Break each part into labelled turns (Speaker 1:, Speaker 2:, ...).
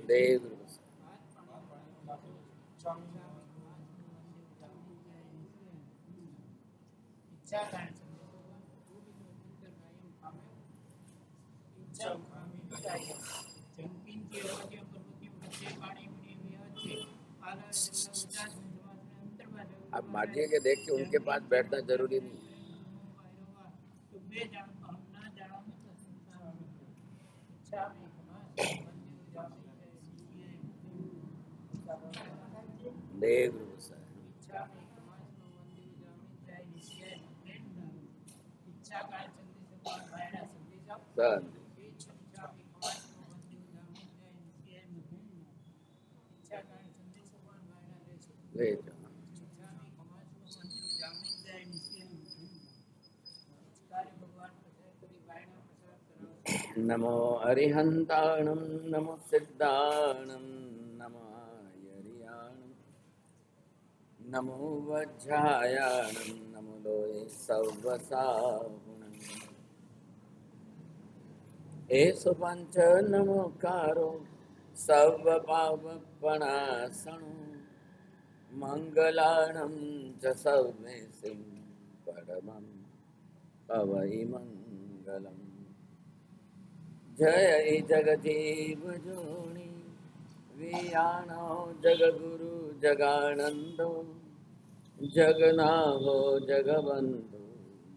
Speaker 1: देव गुरु आप माटिए के देख के उनके पास बैठना जरूरी नहीं है। देव गुरु सर ले जाओ। नमो अरिहंताणं नमो सिद्धाणं नमो यरियाणं नमो वज्रायाणं नमो लोये सव्वसाहुणं एषु पञ्च नमोकारो सर्वपापपणासनो मङ्गलाणं च सर्वेषां परमं पवै मङ्गलम् जय जगजीव जोनि वियाणो जगगुरु जगानंदो जगनाहो जगबंधु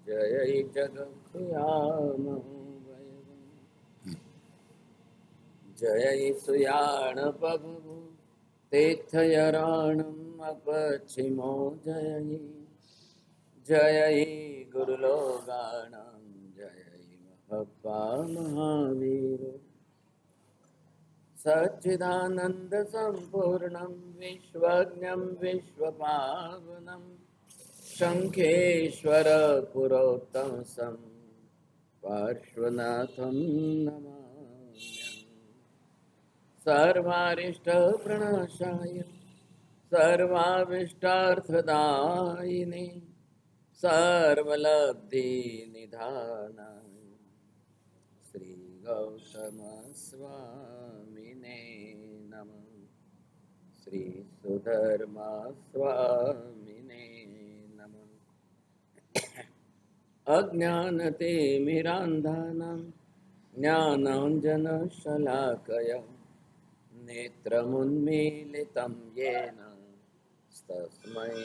Speaker 1: जय जगत्याम जय सुयाण प्रभु तीर्थयराणम अपचिमो जय जय गुरुलोगाणं जय महप्पा महावीर सच्चिदानंद संपूर्णं विश्वज्ञं विश्वपावनं शंखेश्वर पुरोत्तमं पार्श्वनाथं नमाम्यहम् सर्वारिष्ट प्रणाशाय सर्वाभीष्टार्थदायिने सर्वलब्धि निधानाय श्री गौतम स्वामिने नमः श्री सुधर्मा स्वामिने नमः अज्ञानतिमिरान्धानां ज्ञानाञ्जनशलाकया नेत्रमुन्मीलितं येन तस्मै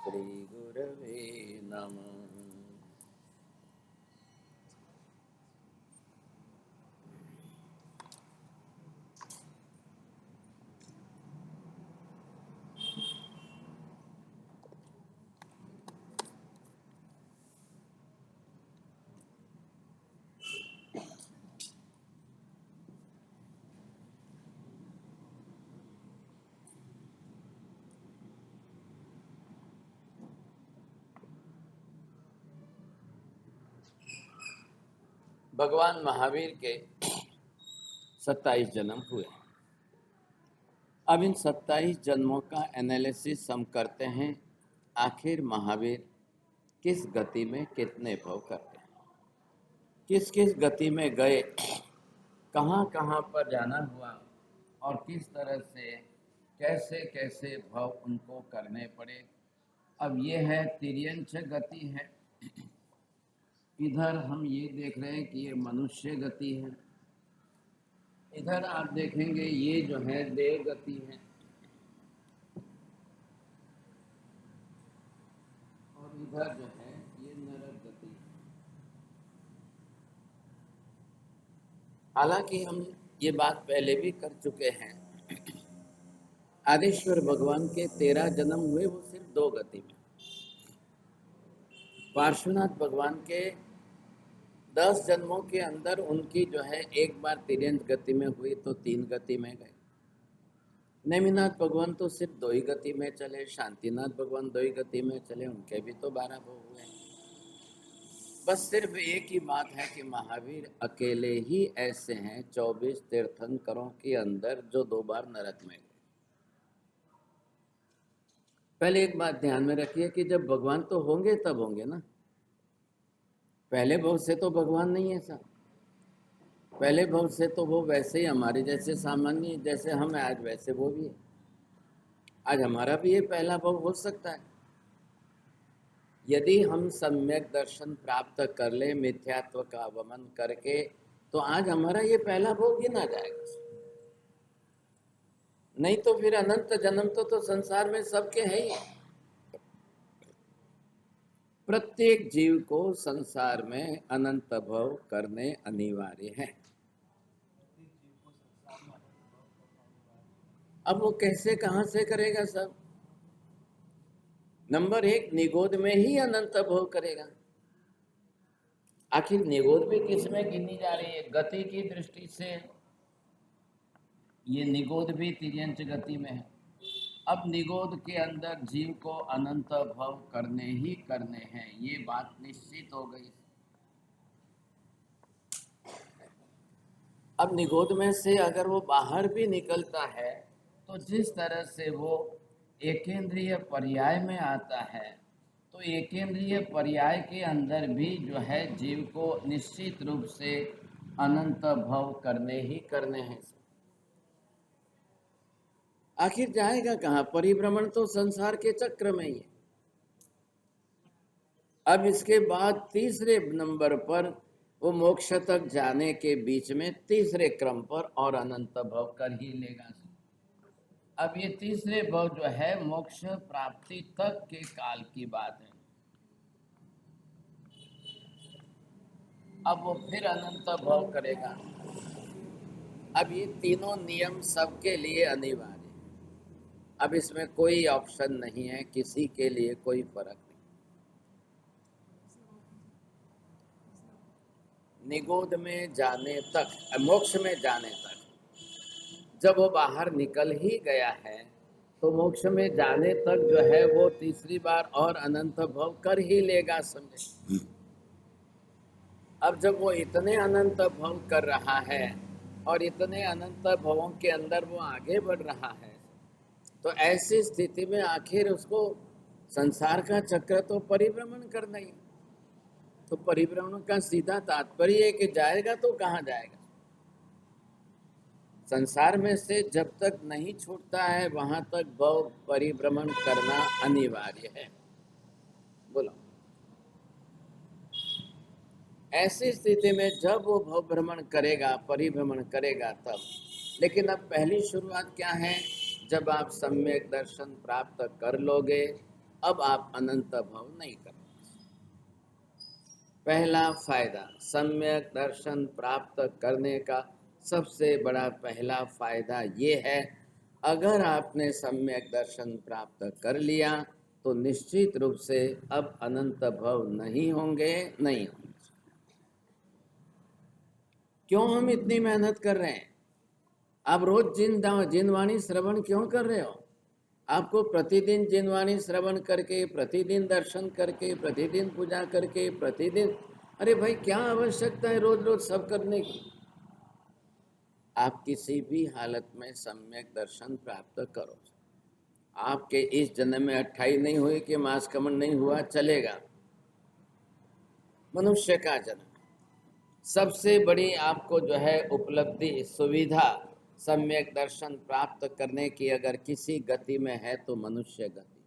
Speaker 1: श्रीगुरवे नमः। भगवान महावीर के 27 जन्म हुए। अब इन 27 जन्मों का एनालिसिस हम करते हैं। आखिर महावीर किस गति में कितने भव करते हैं, किस किस गति में गए, कहाँ कहाँ पर जाना हुआ और किस तरह से कैसे कैसे भव उनको करने पड़े। अब ये है तिर्यंच गति है। इधर हम ये देख रहे हैं कि ये मनुष्य गति है। इधर आप देखेंगे ये जो है देव गति है और इधर जो है ये नरक गति है। हालांकि हम ये बात पहले भी कर चुके हैं। आदिश्वर भगवान के 13 जन्म हुए, वो सिर्फ 2 गति में। पार्श्वनाथ भगवान के 10 जन्मों के अंदर उनकी जो है एक बार तिर्यंच गति में हुई तो 3 गति में गए। नेमिनाथ भगवान तो सिर्फ 2 ही गति में चले, शांतिनाथ भगवान 2 ही गति में चले, उनके भी तो 12 भव हुए। बस सिर्फ एक ही बात है कि महावीर अकेले ही ऐसे हैं 24 तीर्थंकरों के अंदर जो 2 बार नरक में गए। पहले एक बात ध्यान में रखिए कि जब भगवान तो होंगे तब होंगे ना, पहले भव से तो भगवान नहीं है साहब। पहले भव से तो वो वैसे ही हमारे जैसे सामान्य जैसे हम हैं आज वैसे वो भी है। आज हमारा भी ये पहला भव हो सकता है यदि हम सम्यक दर्शन प्राप्त कर ले मिथ्यात्व का अवमन करके, तो आज हमारा ये पहला भव गिना जाएगा। नहीं तो फिर अनंत जन्म तो संसार में सबके है ही। प्रत्येक जीव को संसार में अनंत भव करने अनिवार्य है। अब वो कैसे कहां से करेगा सब? नंबर एक, निगोद में ही अनंत भव करेगा। आखिर निगोद भी किसमें गिनी जा रही है? गति की दृष्टि से ये निगोद भी तिर्यंच गति में है। अब निगोद के अंदर जीव को अनंत भव करने ही करने हैं, ये बात निश्चित हो गई। अब निगोद में से अगर वो बाहर भी निकलता है तो जिस तरह से वो एकेंद्रीय पर्याय में आता है, तो एकेंद्रीय पर्याय के अंदर भी जो है जीव को निश्चित रूप से अनंत भव करने ही करने हैं। आखिर जाएगा कहाँ? परिभ्रमण तो संसार के चक्र में ही है। अब इसके बाद तीसरे नंबर पर वो मोक्ष तक जाने के बीच में तीसरे क्रम पर और अनंत भव कर ही लेगा। अब ये तीसरे भव जो है मोक्ष प्राप्ति तक के काल की बात है। अब वो फिर अनंत भव करेगा। अब ये तीनों नियम सबके लिए अनिवार्य है। अब इसमें कोई ऑप्शन नहीं है, किसी के लिए कोई फर्क नहीं। निगोद में जाने तक, मोक्ष में जाने तक, जब वो बाहर निकल ही गया है तो मोक्ष में जाने तक जो है वो तीसरी बार और अनंत भव कर ही लेगा, समझे। अब जब वो इतने अनंत भव कर रहा है और इतने अनंत भवों के अंदर वो आगे बढ़ रहा है, तो ऐसी स्थिति में आखिर उसको संसार का चक्र तो परिभ्रमण करना ही। तो परिभ्रमण का सीधा तात्पर्य है कि जाएगा तो कहाँ जाएगा? संसार में से जब तक नहीं छूटता है वहां तक भव परिभ्रमण करना अनिवार्य है। बोलो, ऐसी स्थिति में जब वो भव भ्रमण करेगा, परिभ्रमण करेगा तब। लेकिन अब पहली शुरुआत क्या है? जब आप सम्यक दर्शन प्राप्त कर लोगे, अब आप अनंत भव नहीं करोगे। पहला फायदा सम्यक दर्शन प्राप्त करने का सबसे बड़ा पहला फायदा ये है, अगर आपने सम्यक दर्शन प्राप्त कर लिया तो निश्चित रूप से अब अनंत भव नहीं होंगे, नहीं होंगे। क्यों हम इतनी मेहनत कर रहे हैं? आप रोज जिनवाणी श्रवण क्यों कर रहे हो? आपको प्रतिदिन जिनवाणी श्रवण करके, प्रतिदिन दर्शन करके, प्रतिदिन पूजा करके, प्रतिदिन, अरे भाई क्या आवश्यकता है रोज रोज सब करने की? आप किसी भी हालत में सम्यक दर्शन प्राप्त करो। आपके इस जन्म में 28 नहीं हुई कि मांस कमन नहीं हुआ, चलेगा। मनुष्य का जन्म सबसे बड़ी आपको जो है उपलब्धि, सुविधा सम्यक दर्शन प्राप्त करने की अगर किसी गति में है तो मनुष्य गति।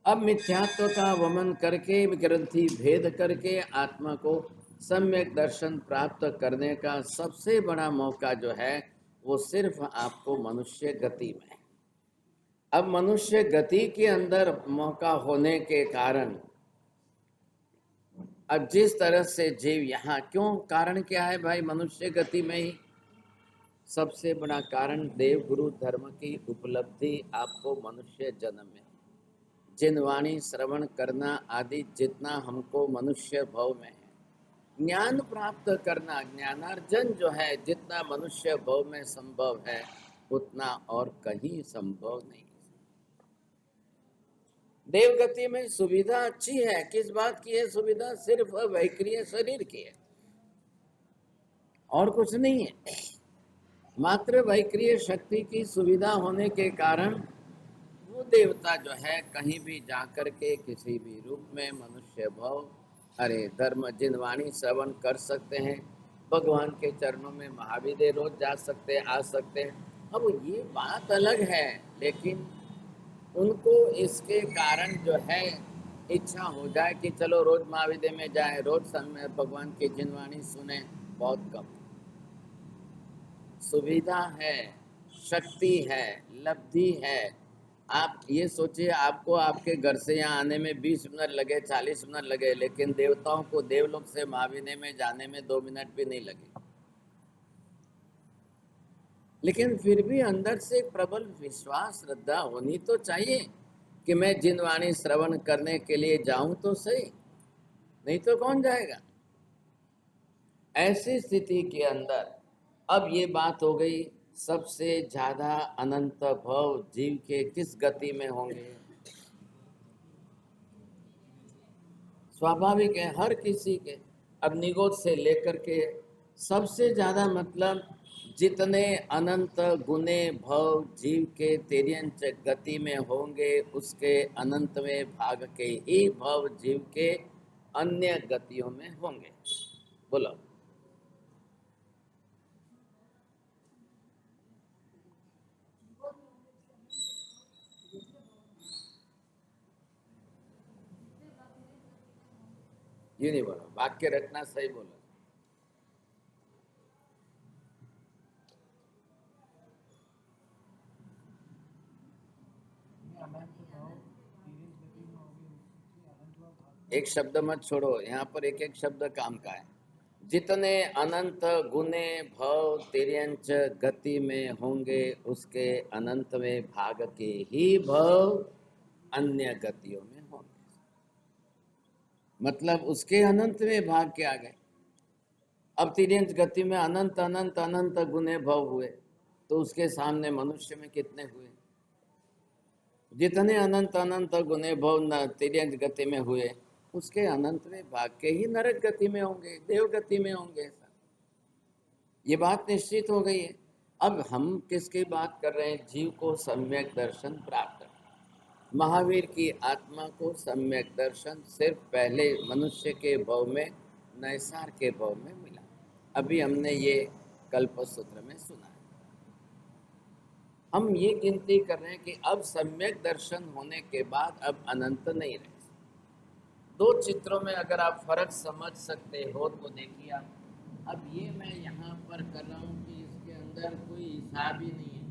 Speaker 1: अब मिथ्यात्व का वमन करके, ग्रंथि भेद करके आत्मा को सम्यक दर्शन प्राप्त करने का सबसे बड़ा मौका जो है वो सिर्फ आपको मनुष्य गति में है। अब मनुष्य गति के अंदर मौका होने के कारण अब जिस तरह से जीव यहाँ, क्यों, कारण क्या है भाई मनुष्य गति में ही? सबसे बड़ा कारण देव गुरु धर्म की उपलब्धि आपको मनुष्य जन्म में, जिनवाणी श्रवण करना आदि जितना हमको मनुष्य भव में है, ज्ञान प्राप्त करना, ज्ञानार्जन जो है जितना मनुष्य भव में संभव है उतना और कहीं संभव नहीं। देवगति में सुविधा अच्छी है, किस बात की है सुविधा? सिर्फ वैक्रिय शरीर की है और कुछ नहीं है। मात्र वैक्रिय शक्ति की सुविधा होने के कारण वो देवता जो है कहीं भी जाकर के किसी भी रूप में मनुष्य भव अरे धर्म जिनवाणी श्रवण कर सकते हैं, भगवान के चरणों में महावीर रोज जा सकते आ सकते हैं। अब ये बात अलग है, लेकिन उनको इसके कारण जो है इच्छा हो जाए कि चलो रोज महाविद्या में जाए, रोज समय भगवान की जिनवाणी सुने, बहुत कम। सुविधा है, शक्ति है, लब्धि है। आप ये सोचिए, आपको आपके घर से यहाँ आने में 20 मिनट लगे, 40 मिनट लगे, लेकिन देवताओं को देवलोक से महाविद्या में जाने में 2 मिनट भी नहीं लगे। लेकिन फिर भी अंदर से एक प्रबल विश्वास श्रद्धा होनी तो चाहिए कि मैं जिनवाणी श्रवण करने के लिए जाऊं तो सही, नहीं तो कौन जाएगा। ऐसी स्थिति के अंदर अब ये बात हो गई, सबसे ज्यादा अनंत भव जीव के किस गति में होंगे। स्वाभाविक है हर किसी के, अब निगोद से लेकर के सबसे ज्यादा मतलब जितने अनंत गुने भव जीव के तिर्यंच गति में होंगे, उसके अनंतवें भाग के ही भव जीव के अन्य गतियों में होंगे। बोलो। ये नहीं बोलो, वाक्य रखना, सही बोलो। एक शब्द मत छोड़ो, यहाँ पर एक एक शब्द काम का है। जितने अनंत गुने भव तिर्यंच गति में होंगे, उसके अनंतवें भाग के ही भव अन्य गतियों में होंगे। मतलब उसके अनंतवें भाग के आ गए। अब तिर्यंच गति में अनंत अनंत अनंत गुने भव हुए, तो उसके सामने मनुष्य में कितने हुए। जितने अनंत अनंत गुने भव तिर्यंच गति में हुए, उसके अनंतवें भाग के ही नरक गति में होंगे, देव गति में होंगे। ये बात निश्चित हो गई है। अब हम किसकी बात कर रहे हैं? जीव को सम्यक दर्शन प्राप्त। महावीर की आत्मा को सम्यक दर्शन सिर्फ पहले मनुष्य के भव में, नैसार के भव में मिला। अभी हमने ये कल्पसूत्र में सुना है। हम ये गिनती कर रहे हैं कि अब सम्यक दर्शन होने के बाद अब अनंत नहीं रहे। दो चित्रों में अगर आप फर्क समझ सकते हो तो देखिए आप, अब ये मैं यहाँ पर कर रहा हूँ कि इसके अंदर कोई हिसाब ही नहीं है।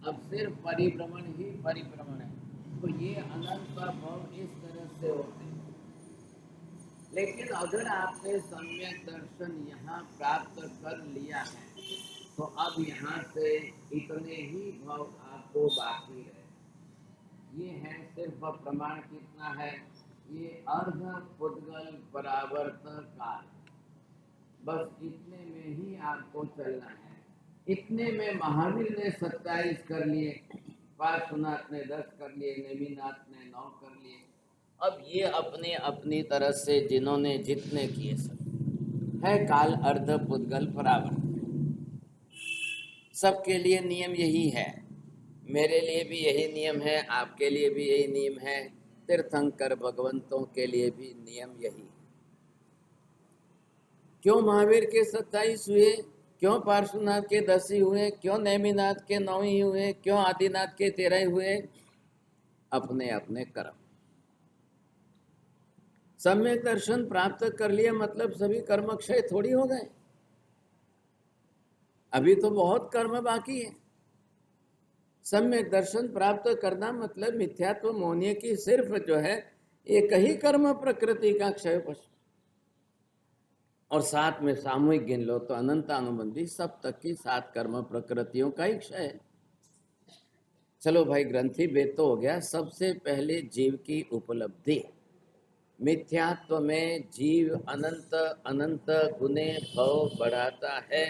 Speaker 1: अब सिर्फ परिभ्रमण ही परिभ्रमण है, तो ये अनंत का भाव इस तरह से होते हैं। लेकिन अगर आपने सम्यक दर्शन यहाँ प्राप्त कर लिया है, तो अब यहाँ से इतने ही भाव आपको बाकी है। ये है सिर्फ प्रमाण कितना है, ये अर्ध पुद्गल परावर्त काल, बस इतने में ही आपको चलना है। इतने में महावीर ने 27 कर लिए, पार्श्वनाथ ने 10 कर लिए, नेमिनाथ ने 9 कर लिए। अब ये अपने अपनी तरह से जिन्होंने जितने किए सब है काल अर्ध पुद्गल परावर्त। सबके लिए नियम यही है, मेरे लिए भी यही नियम है, आपके लिए भी यही नियम है, तीर्थंकर भगवंतों के लिए भी नियम यही। क्यों महावीर के 27 हुए, क्यों पार्श्वनाथ के 10 ही हुए, क्यों नेमिनाथ के 9 ही हुए, क्यों आदिनाथ के 13 ही हुए? अपने अपने कर्म। सम्यक दर्शन प्राप्त कर लिया मतलब सभी कर्म क्षय थोड़ी हो गए, अभी तो बहुत कर्म बाकी है। सम्यक दर्शन प्राप्त करना मतलब मिथ्यात्व मोहनीय की सिर्फ जो है एक ही कर्म प्रकृति का क्षय पश्चात, और साथ में सामूहिक गिन लो तो अनंत अनुबंधी सब तक की 7 कर्म प्रकृतियों का ही क्षय है। चलो भाई, ग्रंथि भेद तो हो गया। सबसे पहले जीव की उपलब्धि, मिथ्यात्व में जीव अनंत अनंत गुने भव बढ़ाता है।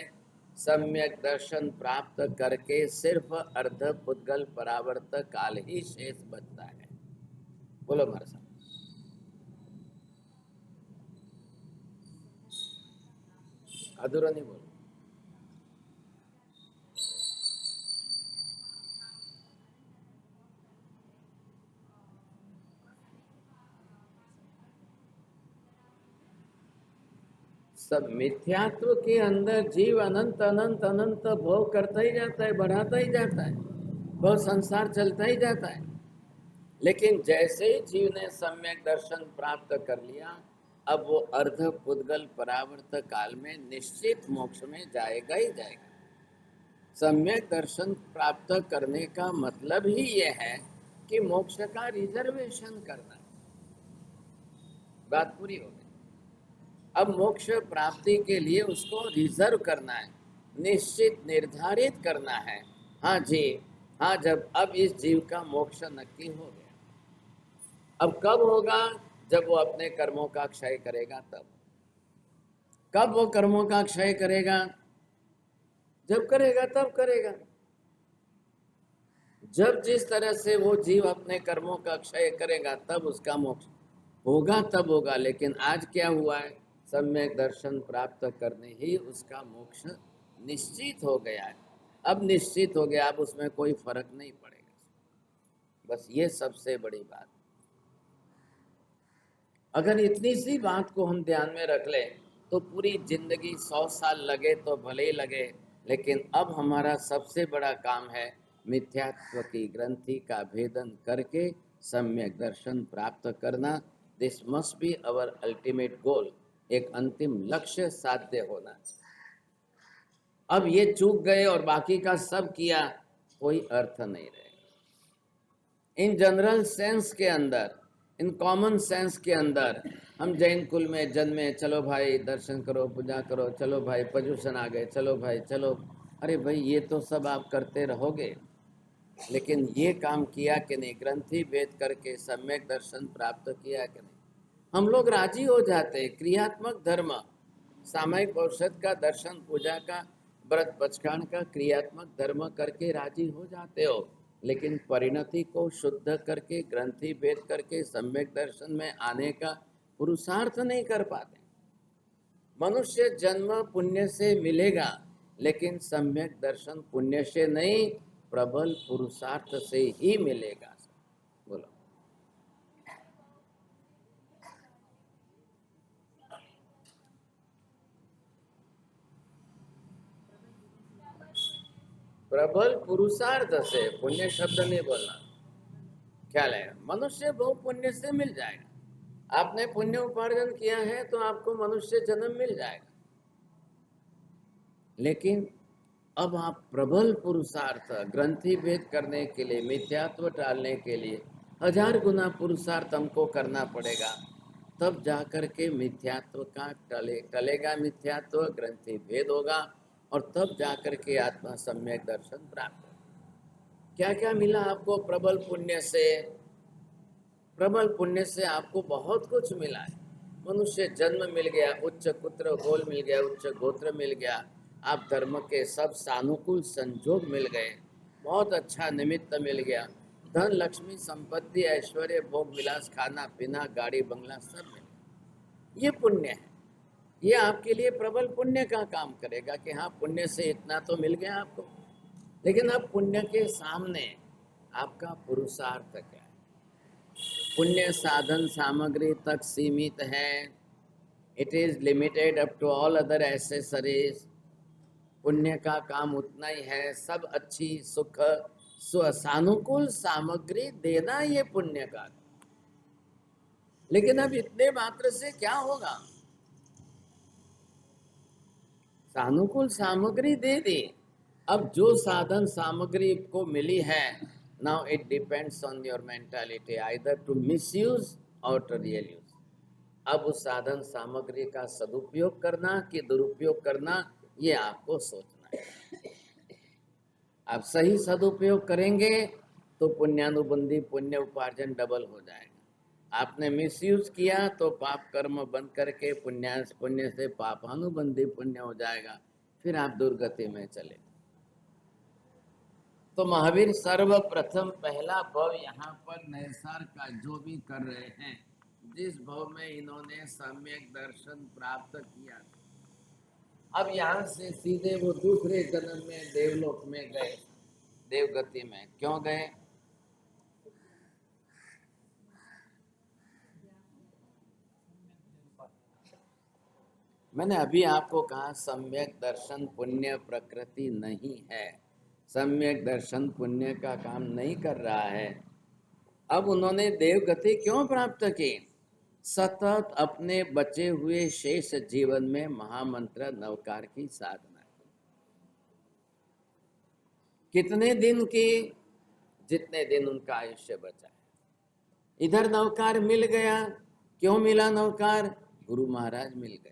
Speaker 1: सम्यक दर्शन प्राप्त करके सिर्फ अर्ध पुद्गल परावर्त काल ही शेष बचता है। बोलो हमारे साथ। अधूरा नहीं बोलो। सब मिथ्यात्व के अंदर जीव अनंत अनंत अनंत भोग करता ही जाता है, बढ़ाता ही जाता है, वह संसार चलता ही जाता है। लेकिन जैसे ही जीव ने सम्यक दर्शन प्राप्त कर लिया, अब वो अर्ध पुद्गल परावर्त काल में निश्चित मोक्ष में जाएगा ही जाएगा। सम्यक दर्शन प्राप्त करने का मतलब ही यह है कि मोक्ष का रिजर्वेशन करना। बात पूरी हो गई। अब मोक्ष प्राप्ति के लिए उसको रिजर्व करना है, निश्चित निर्धारित करना है। हाँ जी, हाँ, जब अब इस जीव का मोक्ष नक्की हो गया। अब कब होगा? जब वो अपने कर्मों का क्षय करेगा तब। कब वो कर्मों का क्षय करेगा? जब करेगा तब करेगा। जब जिस तरह से वो जीव अपने कर्मों का क्षय करेगा तब उसका मोक्ष होगा, तब होगा। लेकिन आज क्या हुआ है? सम्यक दर्शन प्राप्त करने ही उसका मोक्ष निश्चित हो गया है। अब निश्चित हो गया, अब उसमें कोई फर्क नहीं पड़ेगा। बस ये सबसे बड़ी बात। अगर इतनी सी बात को हम ध्यान में रख लें तो पूरी जिंदगी 100 साल लगे तो भले ही लगे, लेकिन अब हमारा सबसे बड़ा काम है मिथ्यात्व की ग्रंथि का भेदन करके सम्यक दर्शन प्राप्त करना। This must be our ultimate goal. एक अंतिम लक्ष्य साध्य होना। अब ये चूक गए और बाकी का सब किया, कोई अर्थ नहीं रहेगा। इन जनरल सेंस के अंदर, इन कॉमन सेंस के अंदर, हम जैन कुल में जन्मे, चलो भाई दर्शन करो, पूजा करो, चलो भाई पर्युषण आ गए, चलो भाई चलो। अरे भाई, ये तो सब आप करते रहोगे, लेकिन ये काम किया कि नहीं? ग्रंथि भेद करके सम्यक दर्शन प्राप्त किया कि नहीं? हम लोग राजी हो जाते हैं। क्रियात्मक धर्म, सामायिक औषध का दर्शन, पूजा का, व्रत पचखान का क्रियात्मक धर्म करके राजी हो जाते हो, लेकिन परिणति को शुद्ध करके, ग्रंथि भेद करके सम्यक दर्शन में आने का पुरुषार्थ नहीं कर पाते। मनुष्य जन्म पुण्य से मिलेगा, लेकिन सम्यक दर्शन पुण्य से नहीं, प्रबल पुरुषार्थ से ही मिलेगा। बोलो। प्रबल पुरुषार्थ से, पुण्य शब्द नहीं बोलना। ख्याल है, मनुष्य बहु पुण्य से मिल जाएगा। आपने पुण्य उपार्जन किया है तो आपको मनुष्य जन्म मिल जाएगा। लेकिन अब आप प्रबल पुरुषार्थ, ग्रंथि भेद करने के लिए, मिथ्यात्व टालने के लिए 1000 गुना पुरुषार्थ हमको करना पड़ेगा। तब जाकर के मिथ्यात्व का टलेगा मिथ्यात्व, ग्रंथि भेद होगा, और तब जाकर के आत्मा सम्यक दर्शन प्राप्त होगा। क्या क्या मिला आपको प्रबल पुण्य से? प्रबल पुण्य से आपको बहुत कुछ मिला है। मनुष्य जन्म मिल गया, उच्च पुत्र गोल मिल गया, उच्च गोत्र मिल गया, आप धर्म के सब सानुकूल संजोग मिल गए, बहुत अच्छा निमित्त मिल गया, धन लक्ष्मी संपत्ति ऐश्वर्य भोग विलास, खाना पीना, गाड़ी बंगला सब मिल गया। ये पुण्य है। ये आपके लिए प्रबल पुण्य का काम करेगा कि हाँ, पुण्य से इतना तो मिल गया आपको। लेकिन अब पुण्य के सामने आपका पुरुषार्थ क्या है? पुण्य साधन सामग्री तक सीमित है। It is limited up to all other accessories. पुण्य का काम उतना ही है, सब अच्छी सुख सानुकूल सामग्री देना, ये पुण्य का। लेकिन अब इतने मात्र से क्या होगा? सानुकूल सामग्री दे दी, अब जो साधन सामग्री को मिली है, now it depends on your mentality, either to misuse और टू रियल यूज। अब उस साधन सामग्री का सदुपयोग करना कि दुरुपयोग करना, ये आपको सोचना है। आप सही सदुपयोग करेंगे तो पुण्यानुबंधी पुण्य उपार्जन डबल हो जाएगा। आपने मिसयूज किया तो पाप कर्म बंद करके पुण्य से पापानुबंधी पुण्य हो जाएगा, फिर आप दुर्गति में चले। तो महावीर सर्वप्रथम पहला भव यहाँ पर नैसार का जो भी कर रहे हैं, जिस भव में इन्होंने सम्यक दर्शन प्राप्त किया, अब यहाँ से सीधे वो दूसरे जन्म में देवलोक में गए। देवगति में क्यों गए? मैंने अभी आपको कहा सम्यक दर्शन पुण्य प्रकृति नहीं है, सम्यक दर्शन पुण्य का काम नहीं कर रहा है। अब उन्होंने देवगति क्यों प्राप्त की? सतत अपने बचे हुए शेष जीवन में महामंत्र नवकार की साधना। कितने दिन की? जितने दिन उनका आयुष्य बचा है। इधर नवकार मिल गया। क्यों मिला नवकार? गुरु महाराज मिल गए।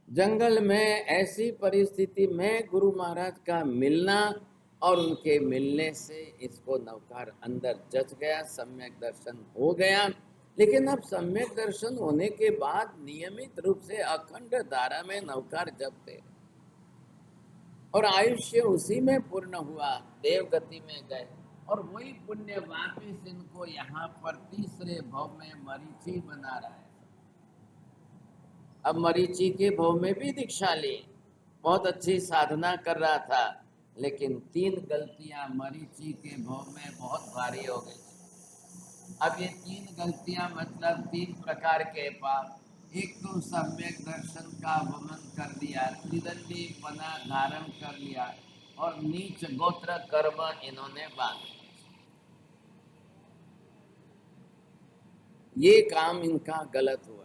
Speaker 1: जंगल में ऐसी परिस्थिति में गुरु महाराज का मिलना और उनके मिलने से इसको नवकार अंदर जच गया, सम्यक दर्शन हो गया। लेकिन अब सम्यक दर्शन होने के बाद नियमित रूप से अखंड धारा में नवकार जपते और आयुष्य उसी में पूर्ण हुआ, देव गति में गए और वही पुण्य वापिस इनको यहाँ पर तीसरे भव में मरीचि बना रहा है। अब मरीचि के भव में भी दीक्षा ली, बहुत अच्छी साधना कर रहा था, लेकिन 3 गलतियां मरीचि के भव में बहुत भारी हो गई। अब ये 3 गलतियां मतलब 3 प्रकार के पाप। एक तो सम्यक दर्शन का वमन कर दिया, त्रिदंडी बना धारण कर लिया और नीच गोत्र कर्म इन्होंने बांध। ये काम इनका गलत हुआ।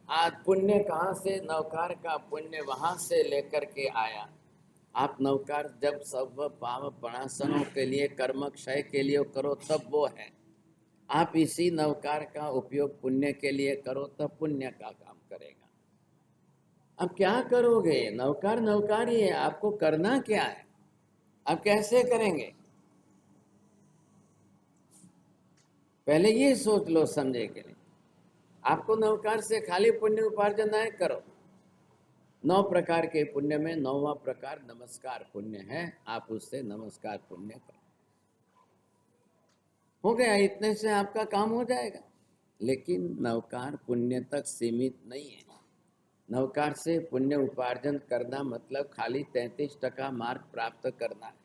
Speaker 1: आज पुण्य कहाँ से? नवकार का पुण्य वहां से लेकर के आया। आप नवकार जब सब पाप प्रणाशनों के लिए, कर्म क्षय के लिए करो तब वो है। आप इसी नवकार का उपयोग पुण्य के लिए करो तब पुण्य का काम करेगा। अब क्या करोगे? नवकार नवकार ही है, आपको करना क्या है? आप कैसे करेंगे? पहले ये सोच लो समझे के लिए। आपको नवकार से खाली पुण्य उपार्जन है, करो। 9 प्रकार के पुण्य में 9वां प्रकार नमस्कार पुण्य है, आप उससे नमस्कार पुण्य करो। हो गया, इतने से आपका काम हो जाएगा। लेकिन नवकार पुण्य तक सीमित नहीं है। नवकार से पुण्य उपार्जन करना मतलब खाली 33% मार्क प्राप्त करना है।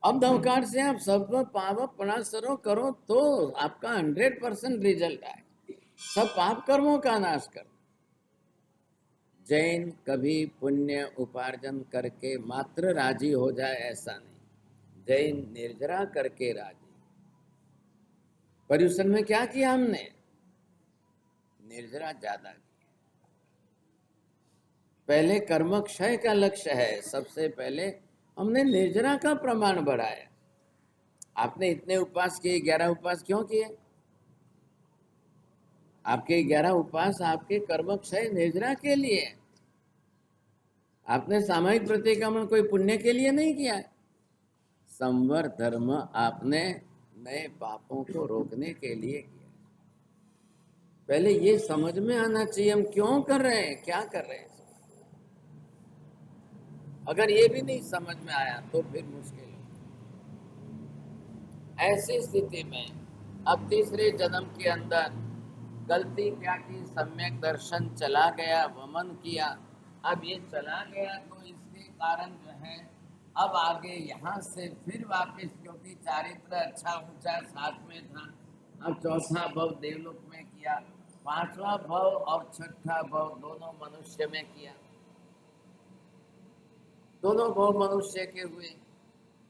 Speaker 1: अब नवकार से आप सब पाप प्रणाशनों करो तो आपका 100% रिजल्ट आए। सब पाप कर्मों का नाश कर। जैन कभी पुण्य उपार्जन करके मात्र राजी हो जाए ऐसा नहीं। जैन निर्जरा करके राजी। पर्युषण में क्या किया हमने? निर्जरा ज्यादा की। पहले कर्म क्षय का लक्ष्य है, सबसे पहले हमने निर्जरा का प्रमाण बढ़ाया। आपने इतने उपवास किए, 11 उपवास क्यों किए? आपके 11 उपवास आपके कर्म क्षय निर्जरा के लिए। आपने सामायिक प्रतिक्रमण कोई पुण्य के लिए नहीं किया है। संवर धर्म आपने नए पापों को रोकने के लिए किया। पहले ये समझ में आना चाहिए हम क्यों कर रहे हैं, क्या कर रहे हैं। अगर ये भी नहीं समझ में आया तो फिर मुश्किल है। ऐसी स्थिति में अब तीसरे जन्म के अंदर गलती क्या की? सम्यक दर्शन चला गया, वमन किया। अब ये चला गया तो इसके कारण जो है अब आगे यहाँ से फिर वापस, क्योंकि चारित्र अच्छा ऊंचा साथ में था, अब 4था भव देवलोक में किया, 5वां भव और 6ठा भव दोनों मनुष्य में किया। दोनों भव मनुष्य के हुए।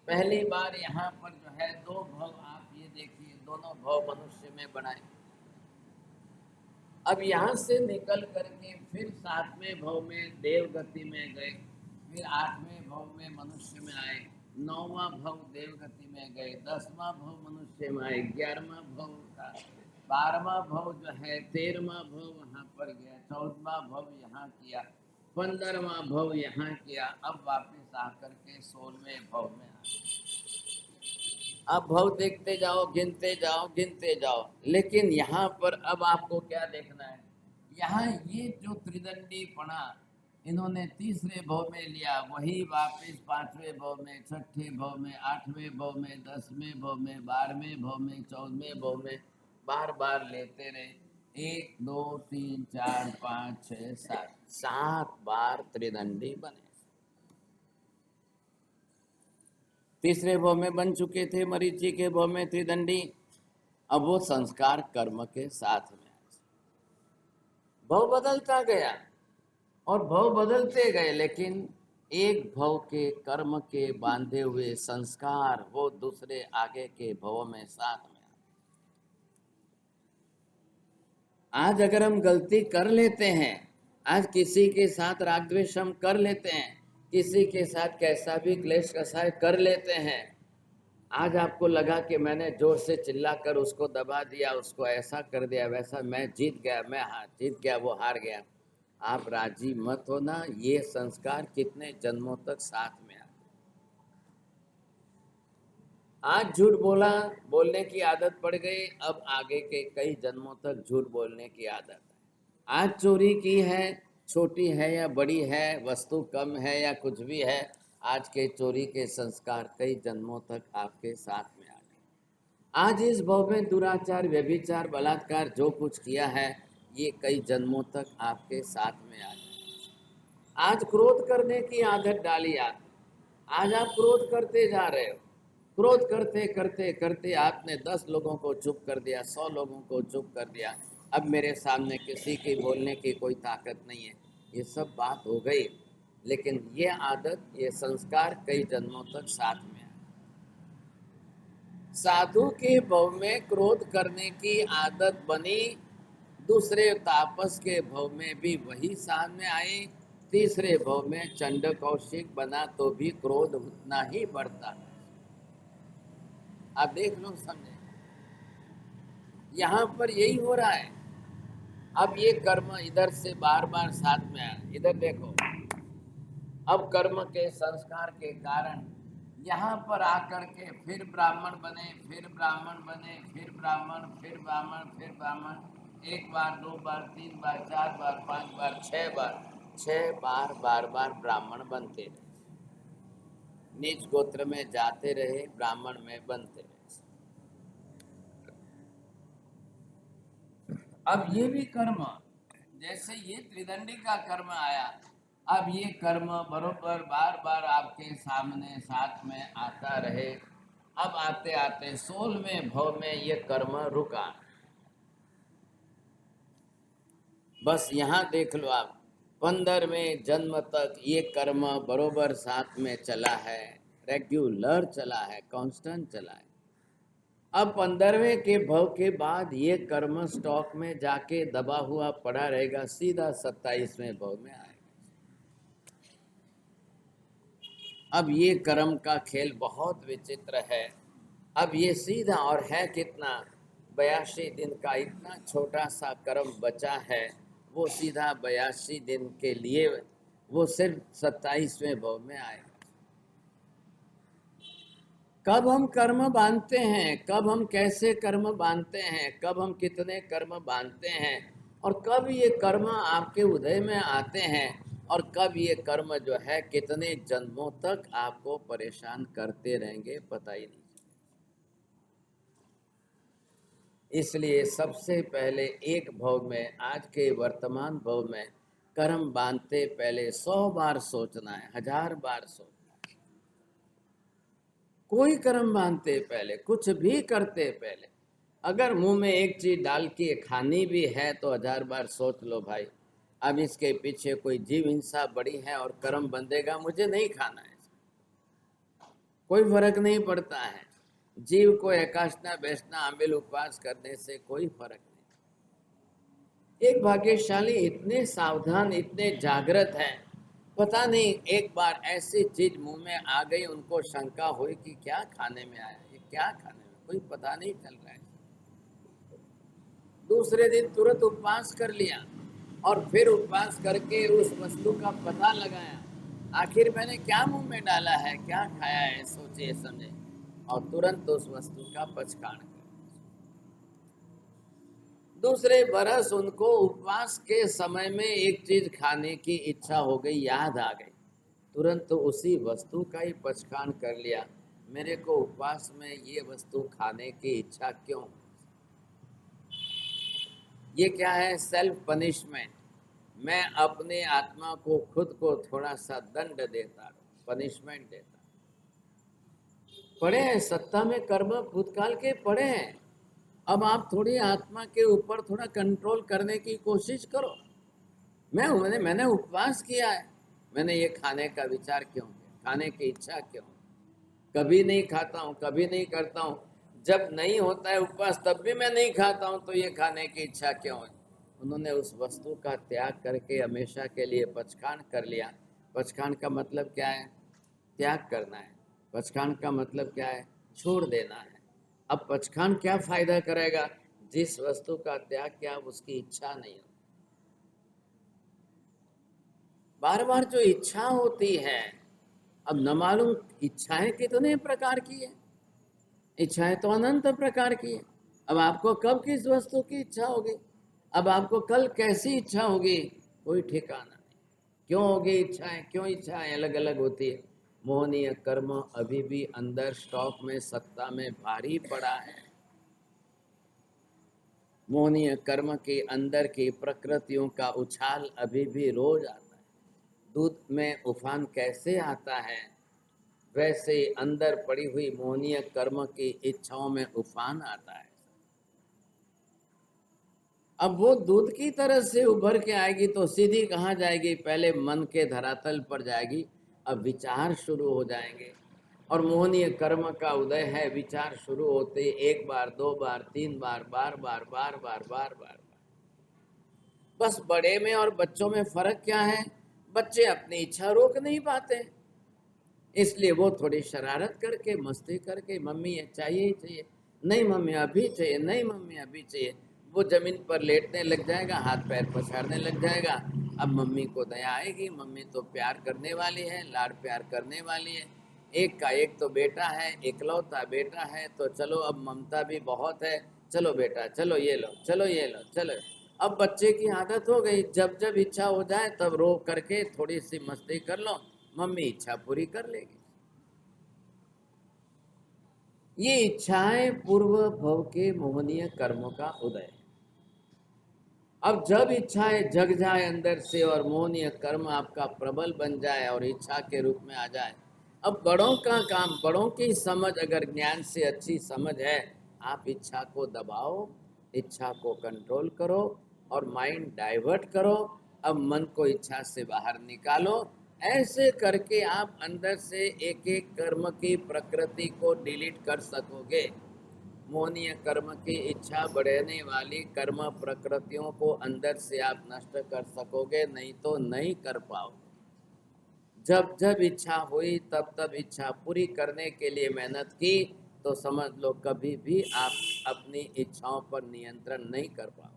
Speaker 1: पहली बार यहाँ पर जो है 2 भव, आप ये देखिए, दोनों भव मनुष्य में बनाए। अब यहाँ से निकल करके फिर 7वें भव में देव गति में गए, फिर 8वें भव में मनुष्य में आए, 9वां भव देव गति में गए, 10वां भव मनुष्य में आए, 11वां भव था, 12वां भव जो है, 13वां भव वहाँ पर गया, 14वां भव यहाँ किया, 15वां भव यहाँ किया। अब वापस आकर के 16वें भव में आए। अब भव देखते जाओ, गिनते जाओ, गिनते जाओ। लेकिन यहाँ पर अब आपको क्या देखना है? यहाँ ये जो त्रिदंडी पना इन्होंने तीसरे भव में लिया, वही वापस 5वें भव में, 6ठे भव में, 8वें भव में, 10वें भव में, 12वें भव में, 14वें भव में बार बार लेते रहे। 1 2 3 4 5 6 7 7 बार त्रिदंडी बने। तीसरे भव में बन चुके थे, मरीचि के भव में त्रिदंडी। अब वो संस्कार कर्म के साथ में भव बदलता गया और भव बदलते गए, लेकिन एक भव के कर्म के बांधे हुए संस्कार वो दूसरे आगे के भव में साथ में। आज अगर हम गलती कर लेते हैं, आज किसी के साथ राग द्वेष हम कर लेते हैं, किसी के साथ कैसा भी क्लेश कसाय कर लेते हैं, आज आपको लगा कि मैंने जोर से चिल्लाकर उसको दबा दिया, उसको ऐसा कर दिया, वैसा, मैं जीत गया, मैं जीत गया, वो हार गया। आप राजी मत होना, ये संस्कार कितने जन्मों तक साथ में आ। आज झूठ बोला, बोलने की आदत पड़ गई, अब आगे के कई जन्मों तक झूठ बोलने की आदत है। आज चोरी की है, छोटी है या बड़ी है, वस्तु कम है या कुछ भी है, आज के चोरी के संस्कार कई जन्मों तक आपके साथ में आ गए। आज इस भव में दुराचार, व्यभिचार, बलात्कार जो कुछ किया है, ये कई जन्मों तक आपके साथ में आ गए। आज क्रोध करने की आदत डाली आप, आज आप क्रोध करते जा रहे हो, क्रोध करते करते करते आपने 10 लोगों को चुप कर दिया, 100 लोगों को चुप कर दिया, अब मेरे सामने किसी की बोलने की कोई ताकत नहीं है, ये सब बात हो गई। लेकिन ये आदत, ये संस्कार कई जन्मों तक साथ में है। साधु के भव में क्रोध करने की आदत बनी, दूसरे तापस के भव में भी वही सामने आए, तीसरे भव में चंड कौशिक बना तो भी क्रोध उतना ही बढ़ता है। आप देख लो, समझे, यहाँ पर यही हो रहा है। अब ये कर्म इधर से बार बार साथ में आया, इधर देखो, अब कर्म के संस्कार के कारण यहाँ पर आकर के फिर ब्राह्मण बने, फिर ब्राह्मण बने, फिर ब्राह्मण, फिर ब्राह्मण, फिर ब्राह्मण, 1 बार, 2 बार, 3 बार, 4 बार, 5 बार, 6 बार, 6 बार बार बार ब्राह्मण बनते रहे, नीच गोत्र में जाते रहे, ब्राह्मण में बनते रहे। अब ये भी कर्म, जैसे ये त्रिदंडी का कर्म आया, अब ये कर्म बरोबर बार बार आपके सामने साथ में आता रहे। अब आते आते 16वें भव में ये कर्म रुका। बस यहाँ देख लो आप, 15वें जन्म तक ये कर्म बरोबर साथ में चला है, रेगुलर चला है, कांस्टेंट चला है। अब 15वें के भव के बाद ये कर्म स्टॉक में जाके दबा हुआ पड़ा रहेगा, सीधा 27वें भव में आएगा। अब ये कर्म का खेल बहुत विचित्र है। अब ये सीधा, और है कितना, 82 दिन का इतना छोटा सा कर्म बचा है, वो सीधा 82 दिन के लिए वो सिर्फ 27वें भव में आएगा। कब हम कर्म बांधते हैं, कब हम कैसे कर्म बांधते हैं, कब हम कितने कर्म बांधते हैं, और कब ये कर्म आपके उदय में आते हैं, और कब ये कर्म जो है कितने जन्मों तक आपको परेशान करते रहेंगे, पता ही नहीं। इसलिए सबसे पहले एक भव में, आज के वर्तमान भव में कर्म बांधते पहले 100 बार सोचना है, 1000 बार सोचना है। कोई कर्म बांधते पहले, कुछ भी करते पहले, अगर मुंह में एक चीज डाल के खानी भी है तो 1000 बार सोच लो, भाई अब इसके पीछे कोई जीव हिंसा बड़ी है और कर्म बंधेगा, मुझे नहीं खाना है, कोई फर्क नहीं पड़ता है। जीव को एकादशना बैठना अम्बिल उपवास करने से कोई फर्क नहीं। एक भाग्यशाली इतने सावधान, इतने जागृत हैं, पता नहीं एक बार ऐसी चीज मुंह में आ गई, उनको शंका हुई कि क्या खाने में आया, ये क्या खाने में, कोई पता नहीं चल रहा है। दूसरे दिन तुरंत उपवास कर लिया और फिर उपवास करके उस वस्तु का पता लगाया, आखिर मैंने क्या मुंह में डाला है, क्या खाया है, सोचे समझे, और तुरंत उस वस्तु का पचकाण कर। दूसरे बरस उनको उपवास के समय में एक चीज खाने की इच्छा हो गई, याद आ गई, तुरंत तो उसी वस्तु का ही पचकाण कर लिया। मेरे को उपवास में ये वस्तु खाने की इच्छा क्यों? ये क्या है? Self punishment. मैं अपने आत्मा को, खुद को थोड़ा सा दंड देता, पनिशमेंट देता। पढ़े हैं, सत्ता में कर्म भूतकाल के पढ़े हैं, अब आप थोड़ी आत्मा के ऊपर थोड़ा कंट्रोल करने की कोशिश करो। मैंने उपवास किया है, मैंने ये खाने का विचार क्यों किया, खाने की इच्छा क्यों, कभी नहीं खाता हूँ, कभी नहीं करता हूँ। जब नहीं होता है उपवास तब भी मैं नहीं खाता हूँ, तो ये खाने की इच्छा क्यों है। उन्होंने उस वस्तु का त्याग करके हमेशा के लिए पचखान कर लिया। पचखान का मतलब क्या है? त्याग करना है। पचखान का मतलब क्या है? छोड़ देना है। अब पचखान क्या फायदा करेगा? जिस वस्तु का त्याग किया उसकी इच्छा नहीं हो। बार बार जो इच्छा होती है, अब न मालूम इच्छाएं कितने प्रकार की है। इच्छाएं तो अनंत प्रकार की है। अब आपको कब किस वस्तु की इच्छा होगी, अब आपको कल कैसी इच्छा होगी, कोई ठिकाना नहीं। क्यों होगी इच्छाएं, क्यों इच्छाएं अलग अलग होती है? मोहनीय कर्म अभी भी अंदर स्टॉक में, सत्ता में भारी पड़ा है। मोहनीय कर्म के अंदर की प्रकृतियों का उछाल अभी भी रोज आता है। दूध में उफान कैसे आता है, वैसे अंदर पड़ी हुई मोहनीय कर्म की इच्छाओं में उफान आता है। अब वो दूध की तरह से उभर के आएगी तो सीधी कहाँ जाएगी? पहले मन के धरातल पर जाएगी। अब विचार शुरू हो जाएंगे, और मोहनीय कर्म का उदय है। विचार शुरू होते एक बार, दो बार, तीन बार, बार बार बार बार बार बार। बस बड़े में और बच्चों में फर्क क्या है? बच्चे अपनी इच्छा रोक नहीं पाते, इसलिए वो थोड़ी शरारत करके, मस्ती करके, मम्मी ये चाहिए ही चाहिए, नहीं मम्मी अभी चाहिए, नहीं मम्मी अभी चाहिए, वो जमीन पर लेटने लग जाएगा, हाथ पैर पछाड़ने लग जाएगा। अब मम्मी को दया आएगी, मम्मी तो प्यार करने वाली है, लाड प्यार करने वाली है। एक का एक तो बेटा है, इकलौता बेटा है, तो चलो अब ममता भी बहुत है। चलो बेटा, चलो ये लो, चलो ये लो, चलो। अब बच्चे की आदत हो गई, जब जब इच्छा हो जाए तब रो करके थोड़ी सी मस्ती कर लो, मम्मी इच्छा पूरी कर लेगी। ये इच्छाएं पूर्व भव के मोहनीय कर्मों का उदय है। अब जब इच्छाएं जग जाए अंदर से और मोहनीय कर्म आपका प्रबल बन जाए और इच्छा के रूप में आ जाए, अब बड़ों का काम, बड़ों की समझ अगर ज्ञान से अच्छी समझ है, आप इच्छा को दबाओ, इच्छा को कंट्रोल करो और माइंड डाइवर्ट करो। अब मन को इच्छा से बाहर निकालो। ऐसे करके आप अंदर से एक एक कर्म की प्रकृति को डिलीट कर सकोगे। मोहनीय कर्म की इच्छा बढ़ाने वाली कर्म प्रकृतियों को अंदर से आप नष्ट कर सकोगे, नहीं तो नहीं कर पाओगे। जब जब इच्छा हुई तब तब इच्छा पूरी करने के लिए मेहनत की, तो समझ लो कभी भी आप अपनी इच्छाओं पर नियंत्रण नहीं कर पाओगे।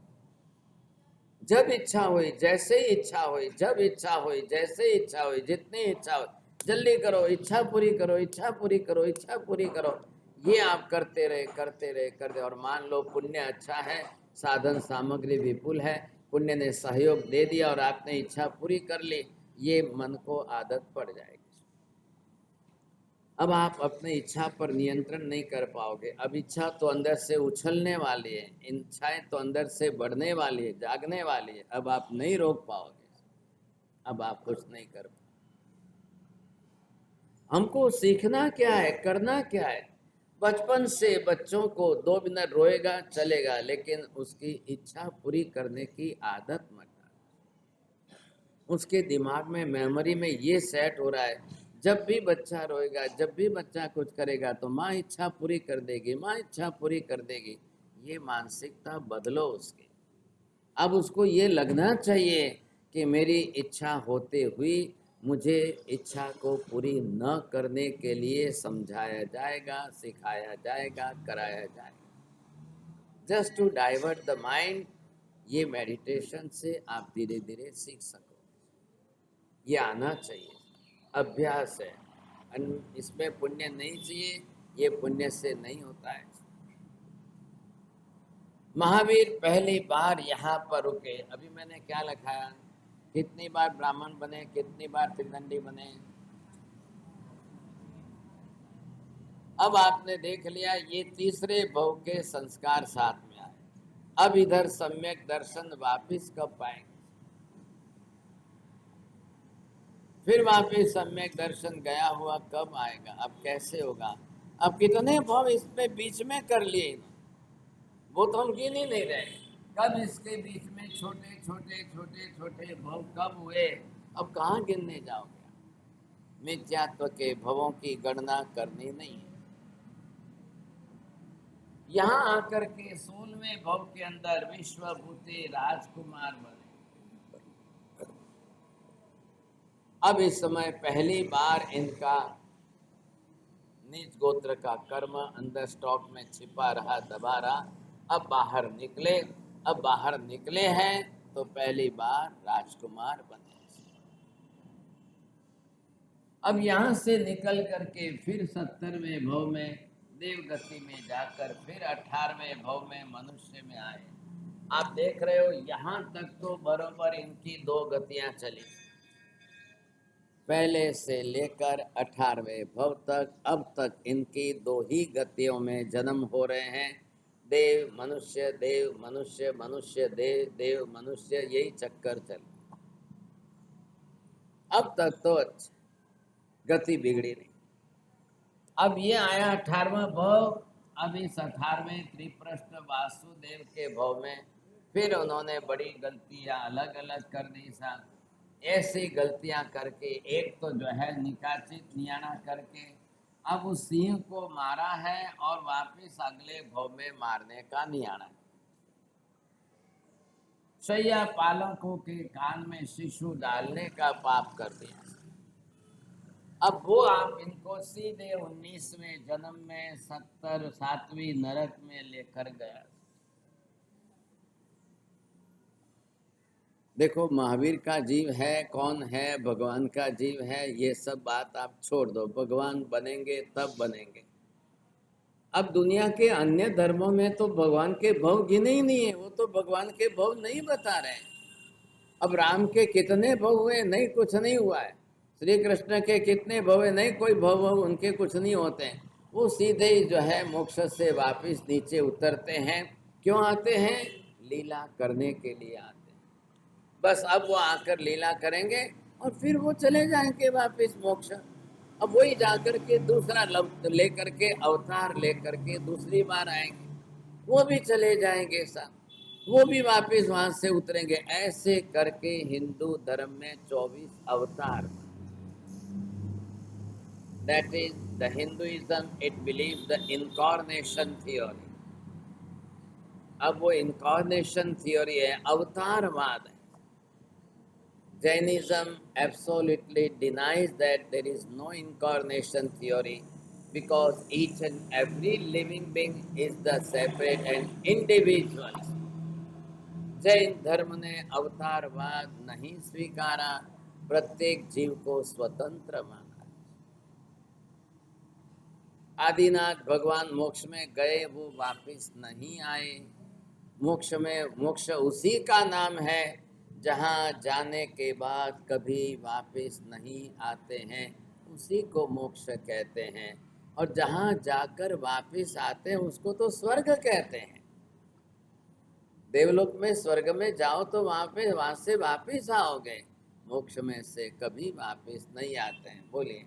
Speaker 1: जब इच्छा हुई, जैसे ही इच्छा हुई, जब इच्छा हुई, जैसे इच्छा हुई, जितनी इच्छा हुई, जल्दी करो, इच्छा पूरी करो, इच्छा पूरी करो, इच्छा पूरी करो। ये आप करते रहे, करते रहे, करते, और मान लो पुण्य अच्छा है, साधन सामग्री विपुल है, पुण्य ने सहयोग दे दिया और आपने इच्छा पूरी कर ली, ये मन को आदत पड़ जाएगी। अब आप अपने इच्छा पर नियंत्रण नहीं कर पाओगे। अब इच्छा तो अंदर से उछलने वाली है, इच्छाएं तो अंदर से बढ़ने वाली है, जागने वाली है। अब आप नहीं रोक पाओगे, अब आप कुछ नहीं कर पाओगे। हमको सीखना क्या है, करना क्या है? बचपन से बच्चों को 2 मिनट रोएगा चलेगा, लेकिन उसकी इच्छा पूरी करने की आदत मत डालो। उसके दिमाग में, मेमोरी में ये सेट हो रहा है, जब भी बच्चा रोएगा, जब भी बच्चा कुछ करेगा तो माँ इच्छा पूरी कर देगी, माँ इच्छा पूरी कर देगी। ये मानसिकता बदलो उसकी। अब उसको ये लगना चाहिए कि मेरी इच्छा होते हुई मुझे इच्छा को पूरी न करने के लिए समझाया जाएगा, सिखाया जाएगा, कराया जाएगा, just to divert the mind. ये मेडिटेशन से आप धीरे धीरे सीख सको। ये आना चाहिए, अभ्यास है। इसमें पुण्य नहीं चाहिए, ये पुण्य से नहीं होता है। महावीर पहली बार यहाँ पर रुके, अभी मैंने क्या लिखा है, कितनी बार ब्राह्मण बने, कितनी बार त्रिदंडी बने। अब आपने देख लिया, ये तीसरे भव के संस्कार साथ में आए। अब इधर सम्यक दर्शन वापिस कब पाएंगे? फिर वापिस सम्यक दर्शन गया हुआ कब आएगा? अब कैसे होगा? अब कितने भव इसमें बीच में कर लिए, वो तो हम गिन ही नहीं रहे। कब इसके बीच में छोटे छोटे छोटे छोटे भव कब हुए, अब कहाँ गिनने जाओगे। मिथ्यात्व के भवों की गणना करनी नहीं है। यहाँ आकर के 16वें भव के अंदर विश्वभूति राजकुमार बने। अब इस समय पहली बार इनका नीच गोत्र का कर्म अंदर स्टॉक में छिपा रहा, दबा रहा, अब बाहर निकले। अब बाहर निकले हैं तो पहली बार राजकुमार बने। अब यहाँ से निकल करके फिर 70वें भव में देवगति में जाकर फिर 18वें भव में मनुष्य में आए। आप देख रहे हो यहाँ तक तो बरोबर इनकी दो गतियां चली, पहले से लेकर 18वें भव तक। अब तक इनकी दो ही गतियों में जन्म हो रहे हैं, देव मनुष्य, देव मनुष्य, मनुष्य देव, देव मनुष्य, यही चक्कर चल। अब तक तो अच्छा, गति बिगड़ी नहीं। अब ये आया 18वां भव। अब इस 18वें त्रिप्रष्ट वासुदेव के भव में फिर उन्होंने बड़ी गलतियां अलग अलग कर दी साहब। ऐसी गलतियां करके एक तो जो है निकाचित नियाणा करके अब उस सिंह को मारा है और वापिस अगले भव में मारने का नियाणा। शैया पालकों के कान में शिशु डालने का पाप कर दिया। अब वो आप इनको सीधे 19वें जन्म में 7वीं नरक में लेकर गया। देखो महावीर का जीव है, कौन है, भगवान का जीव है, ये सब बात आप छोड़ दो। भगवान बनेंगे तब बनेंगे। अब दुनिया के अन्य धर्मों में तो भगवान के भव गिने ही नहीं है, वो तो भगवान के भव नहीं बता रहे हैं। अब राम के कितने भव हुए, नहीं कुछ नहीं हुआ है। श्री कृष्ण के कितने भव है, नहीं कोई भव उनके कुछ नहीं होते हैं। वो सीधे ही जो है मोक्ष से वापिस नीचे उतरते हैं। क्यों आते हैं? लीला करने के लिए आते हैं। बस अब वो आकर लीला करेंगे और फिर वो चले जाएंगे वापिस मोक्ष। अब वही जाकर के दूसरा लेकर के अवतार लेकर के दूसरी बार आएंगे, वो भी चले जाएंगे साहब, वो भी वापस वहां से उतरेंगे। ऐसे करके हिंदू धर्म में 24 अवतार। That is the Hinduism, it believe the incarnation theory. अब वो इनकॉर्नेशन थियोरी है, अवतारवाद है। Jainism absolutely denies that there is no incarnation theory because each and every living being is the separate and individual. Jain धर्म ने अवतारवाद नहीं स्वीकारा, प्रत्येक जीव को स्वतंत्र माना। आदिनाथ भगवान मोक्ष में गए, वो वापस नहीं आए। मोक्ष उसी का नाम है जहाँ जाने के बाद कभी वापस नहीं आते हैं, उसी को मोक्ष कहते हैं। और जहाँ जाकर वापस आते हैं उसको तो स्वर्ग कहते हैं। देवलोक में, स्वर्ग में जाओ तो वहाँ से वापस आओगे, मोक्ष में से कभी वापस नहीं आते हैं। बोलिए।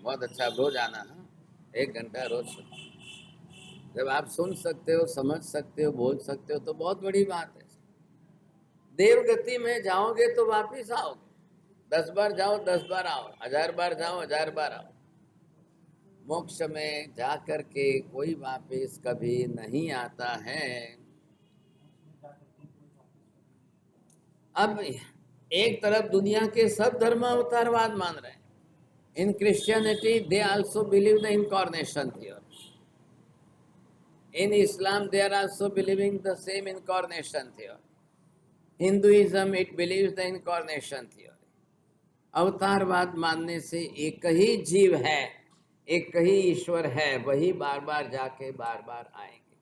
Speaker 1: बहुत अच्छा, रोज आना है, 1 घंटा रोज। जब आप सुन सकते हो, समझ सकते हो, बोल सकते हो तो बहुत बड़ी बात है। देवगति में जाओगे तो वापिस आओगे, 10 बार जाओ 10 बार आओ, 1000 बार जाओ 1000 बार आओ। मोक्ष में जाकर के कोई वापिस कभी नहीं आता है। अब एक तरफ दुनिया के सब धर्म अवतारवाद मान रहे हैं। In Christianity, they also believe the incarnation theory. In Islam, they are also believing the same incarnation theory. Hinduism, it believes the incarnation theory. अवतारवाद मानने से एक ही जीव है, एक ही ईश्वर है, वही बार बार जाके बार बार आएंगे।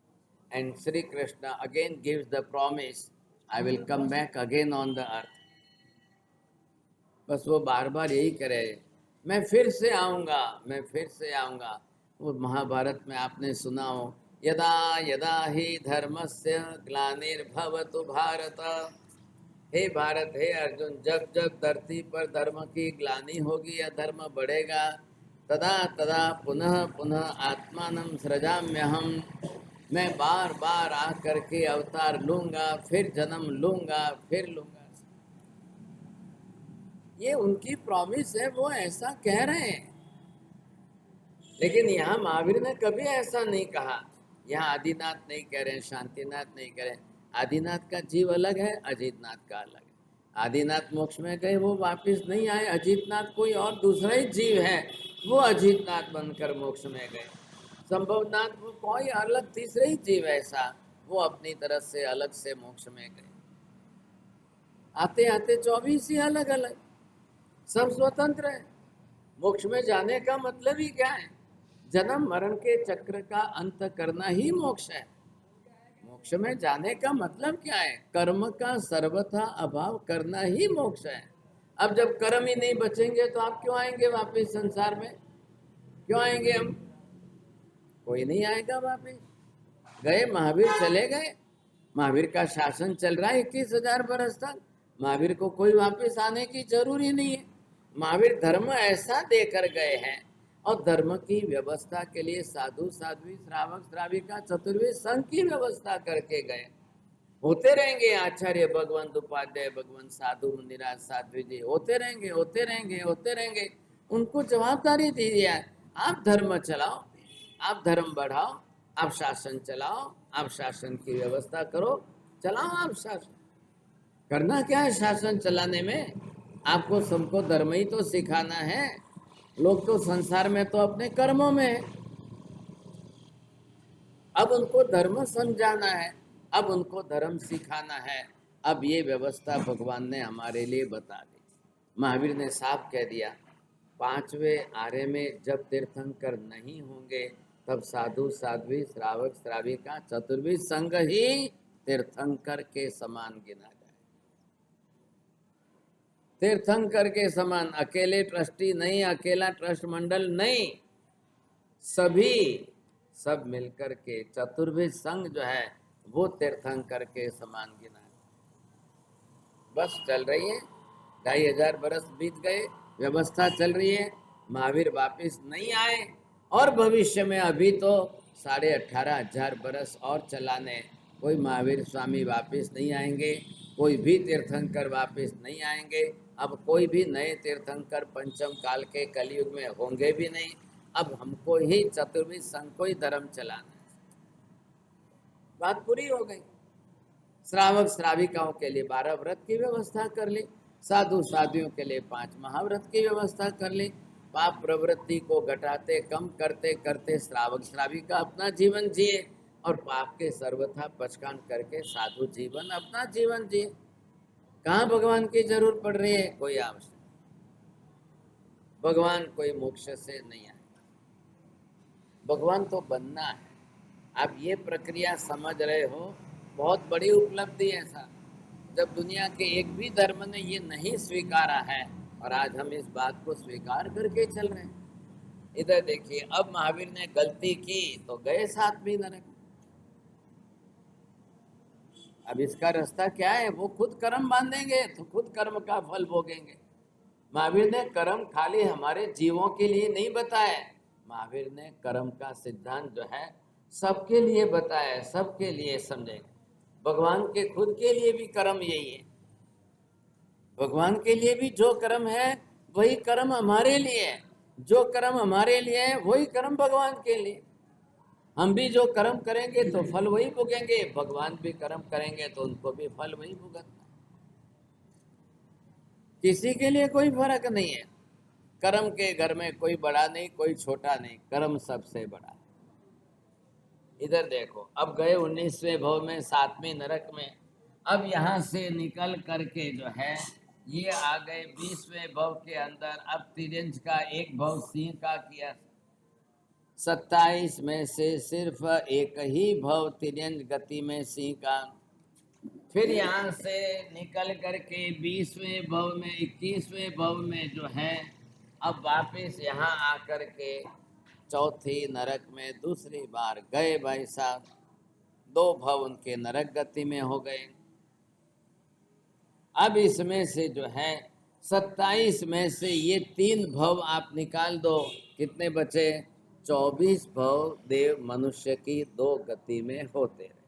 Speaker 1: And Shri Krishna again gives the promise, I will come back again on the earth. बस वो बार बार यही करे, मैं फिर से आऊँगा, मैं फिर से आऊँगा। वो महाभारत में आपने सुना हो, यदा यदा ही धर्मस्य ग्लानिर्भवतु भारत हे भारत, हे अर्जुन, जब जब धरती पर धर्म की ग्लानि होगी या धर्म बढ़ेगा, तदा तदा पुनः पुनः आत्मानं सृजाम्यहम, मैं बार बार आ करके अवतार लूंगा, फिर जन्म लूंगा, फिर लूंगा। ये उनकी प्रॉमिस है, वो ऐसा कह रहे हैं। लेकिन यहाँ महावीर ने कभी ऐसा नहीं कहा। यहाँ आदिनाथ नहीं कह रहे, शांतिनाथ नहीं कह रहे। आदिनाथ का जीव अलग है, अजीतनाथ का अलग है। आदिनाथ मोक्ष में गए, वो वापस नहीं आए। अजीतनाथ कोई और दूसरा ही जीव है, वो अजीतनाथ बनकर मोक्ष में गए। संभवनाथ वो कोई अलग तीसरे ही जीव ऐसा, वो अपनी तरफ से अलग से मोक्ष में गए। आते आते 24 ही अलग अलग, सब स्वतंत्र है। मोक्ष में जाने का मतलब ही क्या है? जन्म मरण के चक्र का अंत करना ही मोक्ष है। मोक्ष में जाने का मतलब क्या है? कर्म का सर्वथा अभाव करना ही मोक्ष है। अब जब कर्म ही नहीं बचेंगे तो आप क्यों आएंगे वापस संसार में? क्यों आएंगे हम? कोई नहीं आएगा वापस। गए महावीर, चले गए। महावीर का शासन चल रहा है 21,000 बरस तक। महावीर को कोई वापस आने की जरूरी नहीं है। महावीर धर्म ऐसा देकर गए हैं, और धर्म की व्यवस्था के लिए साधु साध्वी श्रावक श्राविका चतुर्वेद संघ की व्यवस्था करके गए। होते रहेंगे आचार्य भगवंत उपाध्याय, भगवंत साधु मुनिराज साध्वी जी, होते रहेंगे, होते रहेंगे, होते रहेंगे। उनको जवाबदारी दी है, आप धर्म चलाओ, आप धर्म बढ़ाओ, आप शासन चलाओ, आप शासन की व्यवस्था करो, चलाओ। आप शासन करना क्या है? शासन चलाने में आपको सबको धर्म ही तो सिखाना है। लोग तो संसार में तो अपने कर्मों में है। अब उनको धर्म समझाना है, अब उनको धर्म सिखाना है। अब ये व्यवस्था भगवान ने हमारे लिए बता दी। महावीर ने साफ कह दिया, 5वें आर्य में जब तीर्थंकर नहीं होंगे, तब साधु साध्वी श्रावक श्राविका चतुर्विध संघ ही तीर्थंकर के समान गिना जाए। तीर्थंकर के समान, अकेले ट्रस्टी नहीं, अकेला ट्रस्ट मंडल नहीं, सभी सब मिलकर के चतुर्विध संघ जो है वो तीर्थंकर के समान गिना है। बस चल रही है, 2,500 बरस बीत गए, व्यवस्था चल रही है। महावीर वापिस नहीं आए, और भविष्य में अभी तो 18,500 बरस और चलाने। कोई महावीर स्वामी वापिस नहीं आएंगे, कोई भी तीर्थंकर वापिस नहीं आएंगे। अब कोई भी नए तीर्थंकर पंचम काल के कलयुग में होंगे भी नहीं। अब हमको ही चतुर्विध संघ को ही धर्म चलाना है। बात पूरी हो गई। श्रावक श्राविकाओं के लिए 12 व्रत की व्यवस्था कर ली, साधु साधियों के लिए 5 महाव्रत की व्यवस्था कर ली। पाप प्रवृत्ति को घटाते कम करते करते श्रावक श्राविका अपना जीवन जिए, और पाप के सर्वथा पचकान करके साधु जीवन अपना जीवन जिए। कहाँ भगवान की जरूरत पड़ रही है? कोई आवश्यक, भगवान कोई मोक्ष से नहीं आए, भगवान तो बनना है। आप ये प्रक्रिया समझ रहे हो, बहुत बड़ी उपलब्धि है सर। जब दुनिया के एक भी धर्म ने ये नहीं स्वीकारा है, और आज हम इस बात को स्वीकार करके चल रहे हैं। इधर देखिए, अब महावीर ने गलती की तो गए 7वीं नरक। अब इसका रास्ता क्या है? वो खुद कर्म बांधेंगे तो खुद कर्म का फल भोगेंगे। महावीर ने कर्म खाली हमारे जीवों के लिए नहीं बताया, महावीर ने कर्म का सिद्धांत जो है सबके लिए बताया, सबके लिए समझेंगे। भगवान के खुद के लिए भी कर्म यही है। भगवान के लिए भी जो कर्म है वही कर्म हमारे लिए है, जो कर्म हमारे लिए है वही कर्म भगवान के लिए। हम भी जो कर्म करेंगे तो फल वही भोगेंगे, भगवान भी कर्म करेंगे तो उनको भी फल वही भुगतना। किसी के लिए कोई फर्क नहीं है। कर्म के घर में कोई बड़ा नहीं, कोई छोटा नहीं, कर्म सबसे बड़ा है। इधर देखो, अब गए 19वें भव में, 7वें नरक में। अब यहाँ से निकल करके जो है ये आ गए 20वें भव के अंदर। अब तिर्यंज का एक भव सिंह का किया। 27 में से सिर्फ एक ही भव तिर्यंज गति में सिंह का। फिर यहाँ से निकल करके 20वें भव में, 21वें भव में जो है अब वापस यहाँ आकर के चौथी नरक में दूसरी बार गए। भाई साहब, 2 भव उनके नरक गति में हो गए। अब इसमें से जो है 27 में से ये 3 भव आप निकाल दो, कितने बचे? 24 भव देव मनुष्य की 2 गति में होते रहे।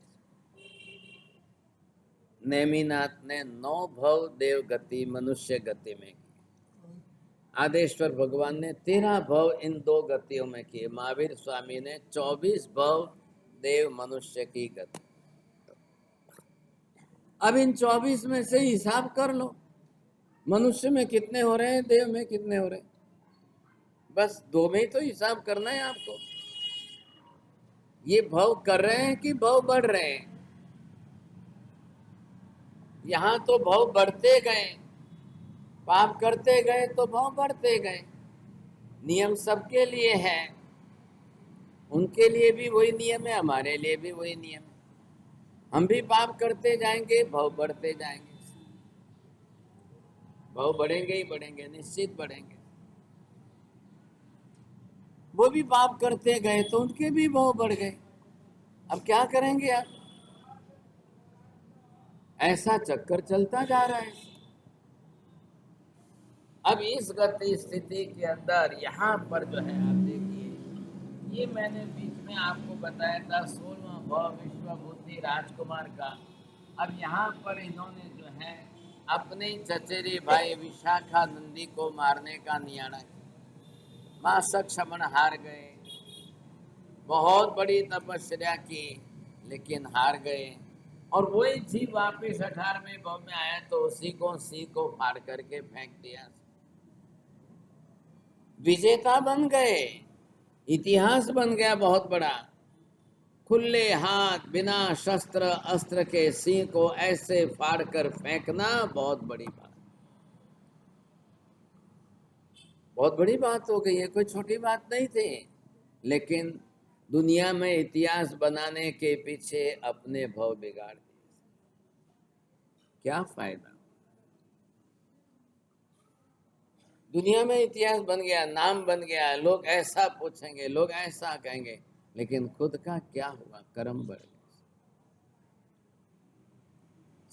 Speaker 1: नेमिनाथ ने 9 भव देव गति मनुष्य गति में की। आदेश्वर भगवान ने 13 भव इन 2 गतियों में किए। महावीर स्वामी ने 24 भव देव मनुष्य की गति। अब इन 24 में से हिसाब कर लो, मनुष्य में कितने हो रहे हैं, देव में कितने हो रहे हैं। बस 2 में ही तो हिसाब करना है आपको। ये भव कर रहे हैं कि भव बढ़ रहे हैं? यहां तो भव बढ़ते गए, पाप करते गए तो भव बढ़ते गए। नियम सबके लिए है, उनके लिए भी वही नियम है, हमारे लिए भी वही नियम है। हम भी पाप करते जाएंगे, भव बढ़ते जाएंगे। भव बढ़ेंगे ही बढ़ेंगे, निश्चित बढ़ेंगे। वो भी पाप करते गए तो उनके भी भव बढ़ गए। अब क्या करेंगे आप? ऐसा चक्कर चलता जा रहा है। अब इस गति स्थिति के अंदर यहाँ पर जो है आप देखिए, ये मैंने बीच में आपको बताया था 16वां भव विश्व बुद्धि राजकुमार का। अब यहाँ पर इन्होंने जो है अपने चचेरे भाई विशाखानंदी को मारने का नियाणा किया। मां सक्षमण हार गए, बहुत बड़ी तपस्या की लेकिन हार गए। और वही जीव वापिस 18वें भव में आया तो उसी को सी को फाड़ करके फेंक दिया। विजेता बन गए, इतिहास बन गया बहुत बड़ा। खुले हाथ बिना शस्त्र अस्त्र के सिंह को ऐसे फाड़ कर फेंकना बहुत बड़ी बात, बहुत बड़ी बात हो गई है, कोई छोटी बात नहीं थी। लेकिन दुनिया में इतिहास बनाने के पीछे अपने भव बिगाड़ दिए, क्या फायदा? दुनिया में इतिहास बन गया, नाम बन गया, लोग ऐसा पूछेंगे, लोग ऐसा कहेंगे, लेकिन खुद का क्या हुआ? कर्म बढ़ गया।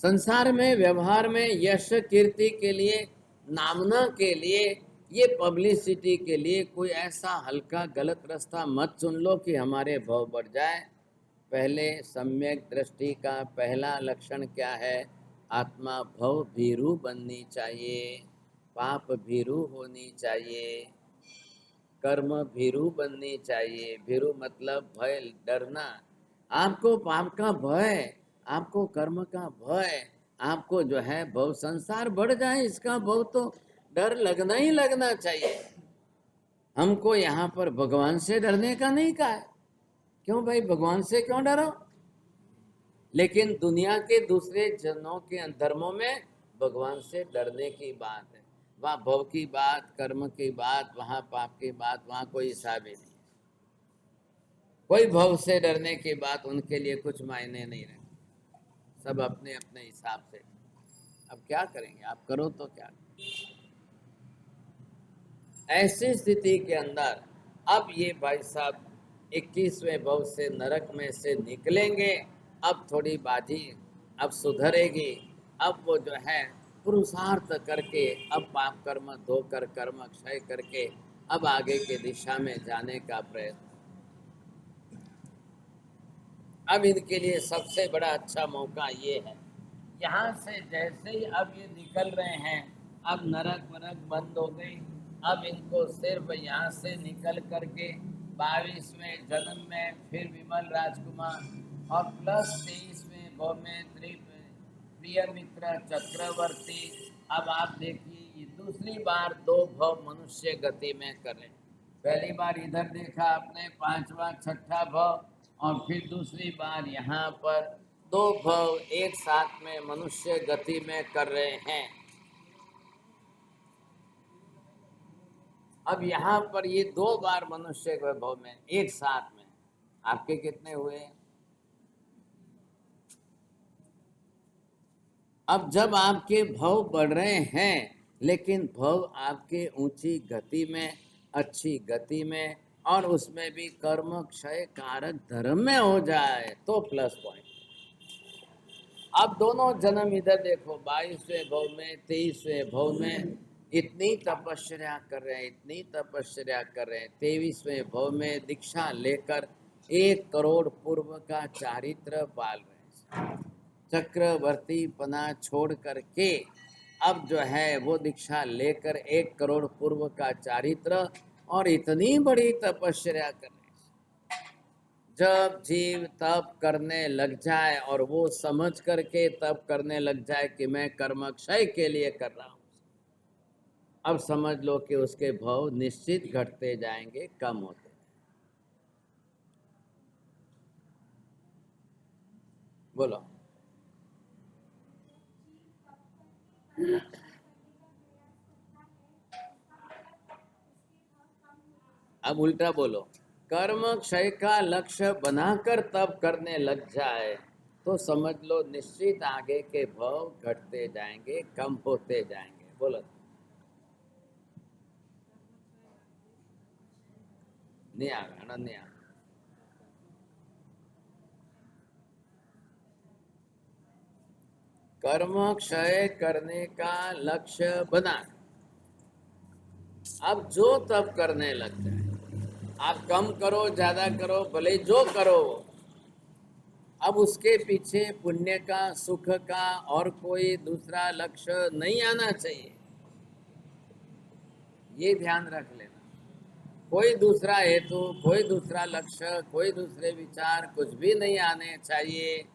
Speaker 1: संसार में, व्यवहार में, यश कीर्ति के लिए, नामना के लिए, ये पब्लिसिटी के लिए कोई ऐसा हल्का गलत रास्ता मत चुन लो कि हमारे भव बढ़ जाए। पहले सम्यक दृष्टि का पहला लक्षण क्या है? आत्मा भव भीरु बननी चाहिए, पाप भीरु होनी चाहिए, कर्म भीरु बननी चाहिए। भीरु मतलब भय, डरना। आपको पाप का भय, आपको कर्म का भय, आपको जो है भव संसार बढ़ जाए इसका भव तो डर लगना ही लगना चाहिए। हमको यहाँ पर भगवान से डरने का नहीं कहा है। क्यों भाई, भगवान से क्यों डरो? लेकिन दुनिया के दूसरे जनों के धर्मों में भगवान से डरने की बात है। वहाँ भव की बात, कर्म की बात, वहाँ पाप की बात, वहाँ कोई हिसाब ही नहीं। कोई भव से डरने की बात उनके लिए कुछ मायने नहीं रखती, सब अपने अपने हिसाब से। अब क्या करेंगे, आप करो तो क्या। ऐसी स्थिति के अंदर अब ये भाई साहब 21वें भव से नरक में से निकलेंगे। अब थोड़ी बाजी अब सुधरेगी। अब वो जो है पुरुषार्थ करके, अब पाप कर्म धोकर कर्म क्षय करके अब आगे के दिशा में जाने का प्रयत्न। अब इनके लिए सबसे बड़ा अच्छा मौका ये है, यहाँ से जैसे ही अब ये निकल रहे हैं, अब नरक वरक बंद हो गई। अब इनको सिर्फ यहाँ से निकल करके 22वें जन्म में फिर विमल राजकुमार और प्लस 23वें भव में प्रिय मित्र चक्रवर्ती। अब आप देखिए ये दूसरी बार 2 भव मनुष्य गति में करें। पहली बार इधर देखा आपने 5वां 6ठा भव, और फिर दूसरी बार यहाँ पर 2 भव एक साथ में मनुष्य गति में कर रहे हैं। अब यहाँ पर ये 2 बार मनुष्य भव में एक साथ में आपके कितने हुए? अब जब आपके भव बढ़ रहे हैं, लेकिन भव आपके ऊंची गति में, अच्छी गति में, और उसमें भी कर्म क्षय कारक धर्म में हो जाए तो प्लस पॉइंट। अब दोनों जन्म इधर देखो, 22वें भव में, 23वें भव में इतनी तपस्या कर रहे हैं, इतनी तपस्या कर रहे हैं। 23वें भव में दीक्षा लेकर 1 करोड़ पूर्व का चारित्र पाल रहे हैं। चक्रवर्ती पना छोड़ करके अब जो है वो दीक्षा लेकर 1 करोड़ पूर्व का चारित्र और इतनी बड़ी तपस्या कर रहे हैं। जब जीव तप करने लग जाए और वो समझ करके तप करने लग जाए कि मैं कर्म क्षय के लिए कर रहा हूं, अब समझ लो कि उसके भाव निश्चित घटते जाएंगे, कम होते। बोलो। अब उल्टा बोलो। कर्म क्षय का लक्ष्य बनाकर तप करने लग जाए तो समझ लो निश्चित आगे के भाव घटते जाएंगे, कम होते जाएंगे। बोलो। नहीं आगा ना, नहीं आगा। कर्म क्षय करने का लक्ष्य बना, अब जो तप करने लग जाए, आप कम करो ज्यादा करो भले जो करो, अब उसके पीछे पुण्य का, सुख का और कोई दूसरा लक्ष्य नहीं आना चाहिए। ये ध्यान रख लेना। कोई दूसरा हेतु, कोई दूसरा लक्ष्य, कोई दूसरे विचार कुछ भी नहीं आने चाहिए।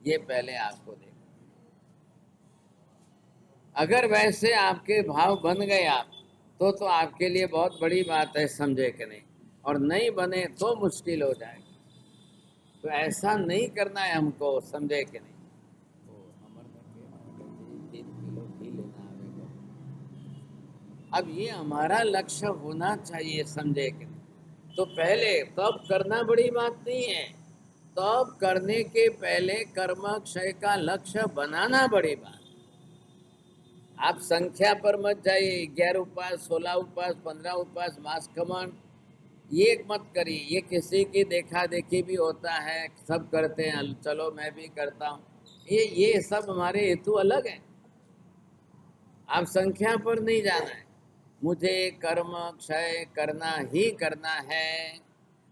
Speaker 1: ये पहले आपको देखो। अगर वैसे आपके भाव बन गए आप तो आपके लिए बहुत बड़ी बात है, समझे कि नहीं। और नहीं बने तो मुश्किल हो जाएगा। तो ऐसा नहीं करना है हमको, समझे कि नहीं। तो हमर करके 3 किलो घी लेना आवेगा। अब ये हमारा लक्ष्य होना चाहिए, समझे कि नहीं। तो पहले तब करना बड़ी बात नहीं है, तब करने के पहले कर्म क्षय का लक्ष्य बनाना बड़ी बात। आप संख्या पर मत जाइए, 11 उपवास, 16 उपवास, 15 उपवास, मास खमन, ये मत करिए। ये किसी की देखा देखी भी होता है, सब करते हैं, चलो मैं भी करता हूँ। ये सब हमारे हेतु अलग है। आप संख्या पर नहीं जाना है, मुझे कर्म क्षय करना ही करना है।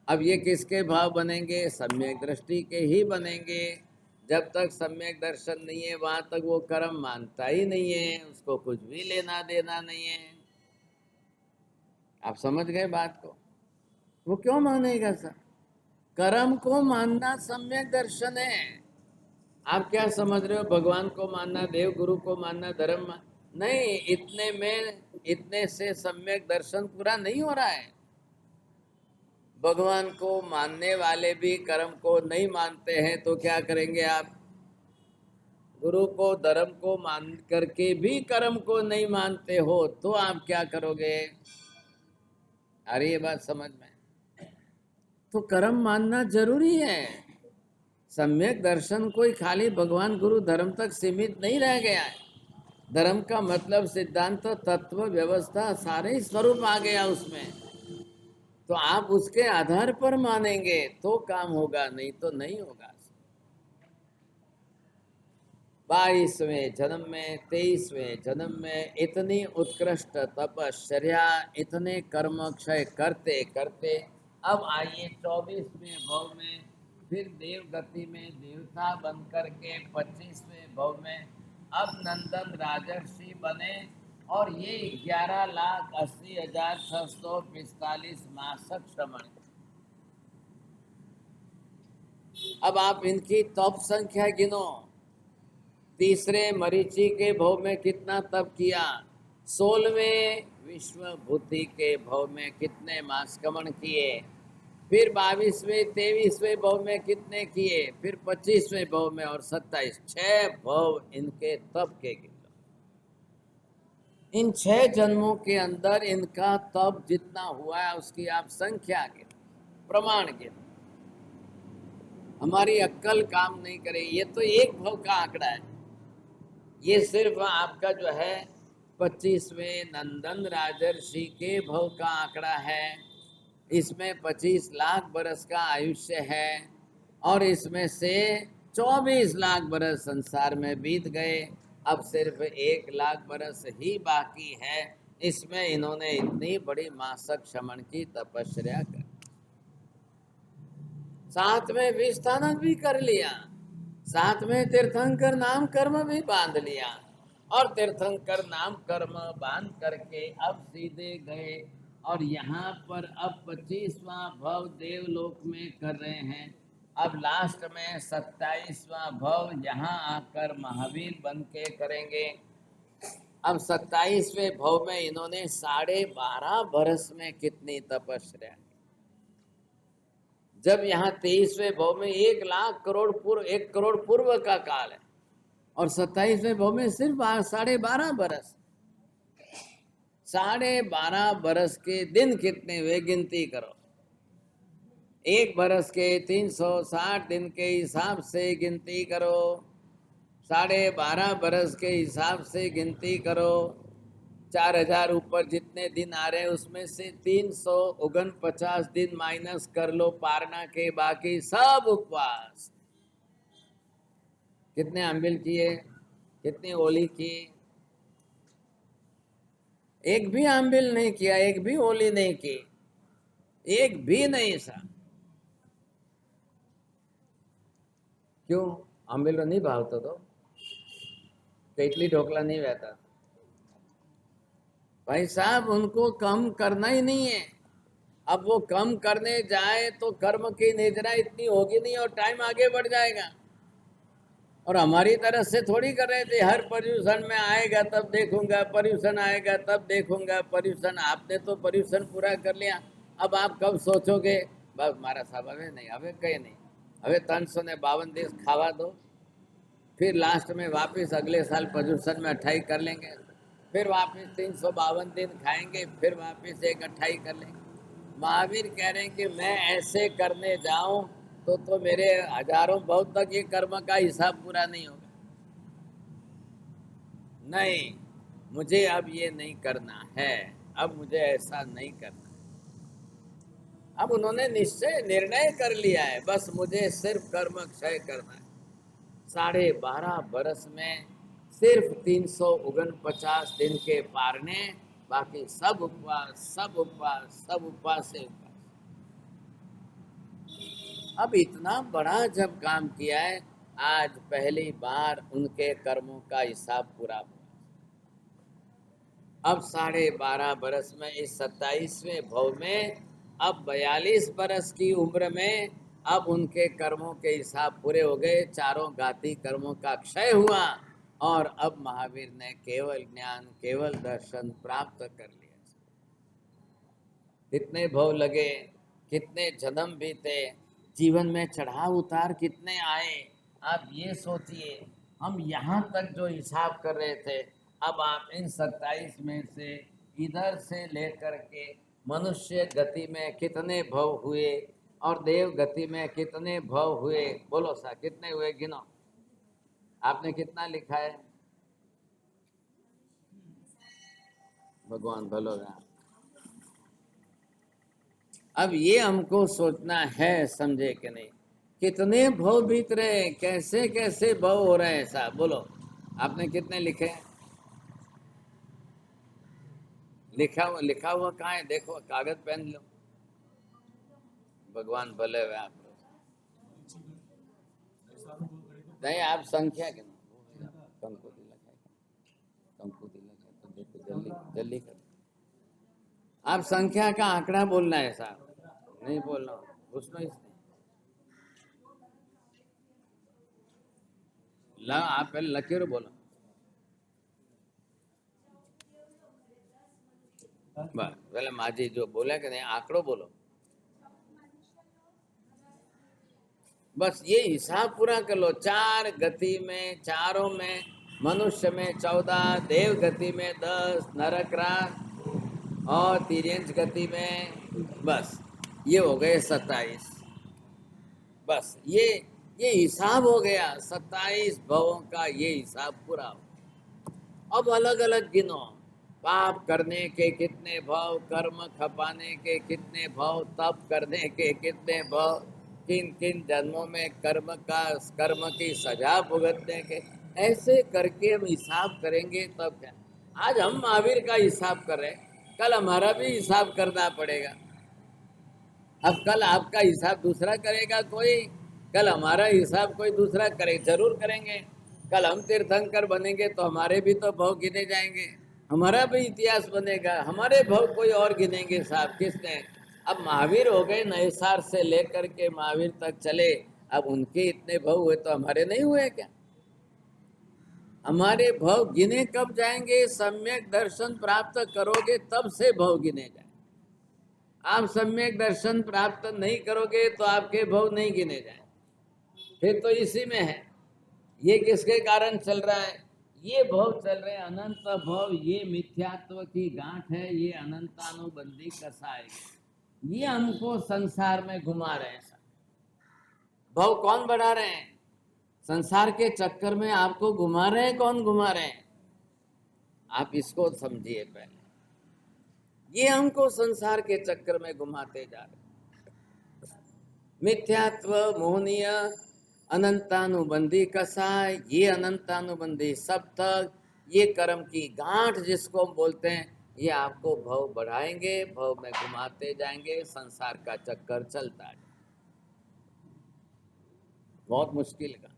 Speaker 1: अब ये किसके भाव बनेंगे? सम्यक दृष्टि के ही बनेंगे। जब तक सम्यक दर्शन नहीं है वहां तक वो कर्म मानता ही नहीं है, उसको कुछ भी लेना देना नहीं है। आप समझ गए बात को? वो क्यों मानेगा सर? कर्म को मानना सम्यक दर्शन है। आप क्या समझ रहे हो? भगवान को मानना, देव गुरु को मानना, धर्म नहीं। इतने में, इतने से सम्यक दर्शन पूरा नहीं हो रहा है। भगवान को मानने वाले भी कर्म को नहीं मानते हैं तो क्या करेंगे आप? गुरु को, धर्म को मान करके भी कर्म को नहीं मानते हो तो आप क्या करोगे? अरे ये बात समझ में। तो कर्म मानना जरूरी है। सम्यक दर्शन कोई खाली भगवान गुरु धर्म तक सीमित नहीं रह गया है। धर्म का मतलब सिद्धांत, तत्व, व्यवस्था सारे स्वरूप आ गया उसमें। तो आप उसके आधार पर मानेंगे तो काम होगा, नहीं तो नहीं होगा। 22वें जन्म में, 23वें जन्म में इतनी उत्कृष्ट तपश्चर्या, इतने कर्म क्षय करते करते अब आइए 24वें भव में, फिर देव गति में देवता बन करके 25वें भव में अब नंदन राजर्षि बने। और ये 11,80,645 मासक श्रमण। अब आप इनकी तप संख्या गिनो। तीसरे मरीचि के भव में कितना तप किया? 16वें विश्वभूति के भव में कितने मासकमण किए? फिर 22वें 23वें भव में कितने किए? फिर 25वें भव में और 27, 6 भव इनके तप के गिनो। इन 6 जन्मों के अंदर इनका तप जितना हुआ है उसकी आप संख्या गिनो, प्रमाण गिनो। हमारी अक्कल काम नहीं करे। ये तो एक भव का आंकड़ा है। ये सिर्फ आपका जो है 25वें नंदन राजर्षि के भव का आंकड़ा है। इसमें 25 लाख बरस का आयुष्य है और इसमें से 24 लाख बरस संसार में बीत गए, अब सिर्फ 1 लाख बरस ही बाकी है। इसमें इन्होंने इतनी बड़ी मासक शमन की तपस्या कर, साथ में विस्थानक भी कर लिया, साथ में तीर्थंकर नाम कर्म भी बांध लिया, और तीर्थंकर नाम कर्म बांध करके अब सीधे गए, और यहाँ पर अब 25वां भव देवलोक में कर रहे हैं। अब लास्ट में 27वां भव यहाँ आकर महावीर बन के करेंगे। अब 27वें भव में इन्होंने 12.5 बरस में कितनी तपस्या, जब यहाँ 23वें भव में 1 करोड़ पूर्व का काल है, और 27वें भव में सिर्फ 12.5 बरस। 12.5 बरस के दिन कितने हुए गिनती करो। एक बरस के 360 दिन के हिसाब से गिनती करो, 12.5 बरस के हिसाब से गिनती करो। 4000 ऊपर जितने दिन आ रहे हैं उसमें से 349 दिन माइनस कर लो पारना के, बाकी सब उपवास। कितने अम्बिल किए, कितनी ओली की? एक भी अम्बिल नहीं किया, एक भी ओली नहीं की, एक भी नहीं सा। क्यों? अम्बिल नहीं भावता तो इडली ढोकला नहीं रहता भाई साहब, उनको कम करना ही नहीं है। अब वो कम करने जाए तो कर्म की निद्रा इतनी होगी नहीं और टाइम आगे बढ़ जाएगा। और हमारी तरफ से थोड़ी कर रहे थे, हर पर्यूषण में आएगा तब देखूंगा, पर्यूषण आएगा तब देखूंगा, पर्यूषण। आपने तो पर्यूषण पूरा कर लिया, अब आप कब सोचोगे बस मारा साहब हमें नहीं, हमें कहीं नहीं, हमें 352 दिन खावा दो, फिर लास्ट में वापस अगले साल पर्यूषण में 28 कर लेंगे, फिर वापस 352 दिन खाएंगे, फिर वापस एक 28 कर लेंगे। महावीर कह रहे हैं कि मैं ऐसे करने जाऊं तो मेरे हजारों बहुत तक ये कर्म का हिसाब पूरा नहीं होगा। नहीं, मुझे अब ये नहीं करना है, अब मुझे ऐसा नहीं करना। अब उन्होंने निश्चय निर्णय कर लिया है, बस मुझे सिर्फ कर्म क्षय करना है। 12.5 बरस में सिर्फ 349 दिन के पारने, बाकी सब उपवास, सब उपवास, सब उपवास से उपवास। अब इतना बड़ा जब काम किया है, आज पहली बार उनके कर्मों का हिसाब पूरा हुआ। अब 12.5 बरस में इस 27वें भव में, अब 42 बरस की उम्र में, अब उनके कर्मों के हिसाब पूरे हो गए, चारों घाती कर्मों का क्षय हुआ, और अब महावीर ने केवल ज्ञान, केवल दर्शन प्राप्त कर लिया। कितने भव लगे, कितने जन्म बीते, जीवन में चढ़ाव उतार कितने आए। आप ये सोचिए, हम यहाँ तक जो हिसाब कर रहे थे, अब आप इन 27 में से इधर से लेकर के मनुष्य गति में कितने भव हुए, और देव गति में कितने भव हुए, बोलो सा कितने हुए, गिनो। आपने कितना लिखा है? भगवान भलो रहा। अब ये हमको सोचना है, समझे कि नहीं, कितने भव बीत रहे, कैसे कैसे भव हो रहे हैं साहब, बोलो। आपने कितने लिखे? लिखा हुआ कहाँ है? देखो कागज पेन लो। भगवान भले हुए आप लोग। नहीं, आप संख्या के कंकुति लगा, कंकुति लगा तो देखो जल्दी जल्दी कर। आप संख्या का आंकड़ा बोलना है साहब, नहीं बोलना उसमें इसमें। ला, आप पहले लकीर बोलो, बस पहले माजी जो बोला कि नहीं आंकड़ो बोलो, बस ये हिसाब पूरा कर लो। 4 गति में, चारों में, मनुष्य में 14, देव गति में 10, नरक राज और तिर्यंच गति में, बस ये हो गए 27। बस ये हिसाब हो गया, 27 भवों का ये हिसाब पूरा हो। अब अलग अलग गिनो, पाप करने के कितने भव, कर्म खपाने के कितने भव, तप करने के कितने भव, किन किन जन्मों में कर्म की सजा भुगतने के, ऐसे करके हम हिसाब करेंगे तब क्या। आज हम महावीर का हिसाब कर रहे हैं, कल हमारा भी हिसाब करना पड़ेगा। अब कल आपका हिसाब दूसरा करेगा कोई, कल हमारा हिसाब कोई दूसरा करे, जरूर करेंगे। कल हम तीर्थंकर बनेंगे तो हमारे भी तो भाव गिने जाएंगे, हमारा भी इतिहास बनेगा, हमारे भाव कोई और गिनेंगे साहब किसने। अब महावीर हो गए, नैसार से लेकर के महावीर तक चले, अब उनके इतने भाव हुए तो हमारे नहीं हुए क्या। हमारे भाव गिने कब जाएंगे, सम्यक दर्शन प्राप्त करोगे तब से भाव गिने जाएंगे। आप सम्यक दर्शन प्राप्त नहीं करोगे तो आपके भाव नहीं गिने जाए, फिर तो इसी में है। ये किसके कारण चल रहा है, ये भाव चल रहे हैं अनंत भाव, ये मिथ्यात्व की गांठ है, ये अनंतानुबंधी कसाई, ये हमको संसार में घुमा रहे हैं। भाव कौन बढ़ा रहे हैं, संसार के चक्कर में आपको घुमा रहे हैं, कौन घुमा रहे हैं, आप इसको समझिए पहले। ये हमको संसार के चक्कर में घुमाते जा रहे हैं। मिथ्यात्व, मोहनीय, अनंतानुबंधी कसाय, ये अनंतानुबंधी सब तक, ये कर्म की गांठ जिसको हम बोलते हैं, ये आपको भव बढ़ाएंगे, भव में घुमाते जाएंगे, संसार का चक्कर चलता है। बहुत मुश्किल का।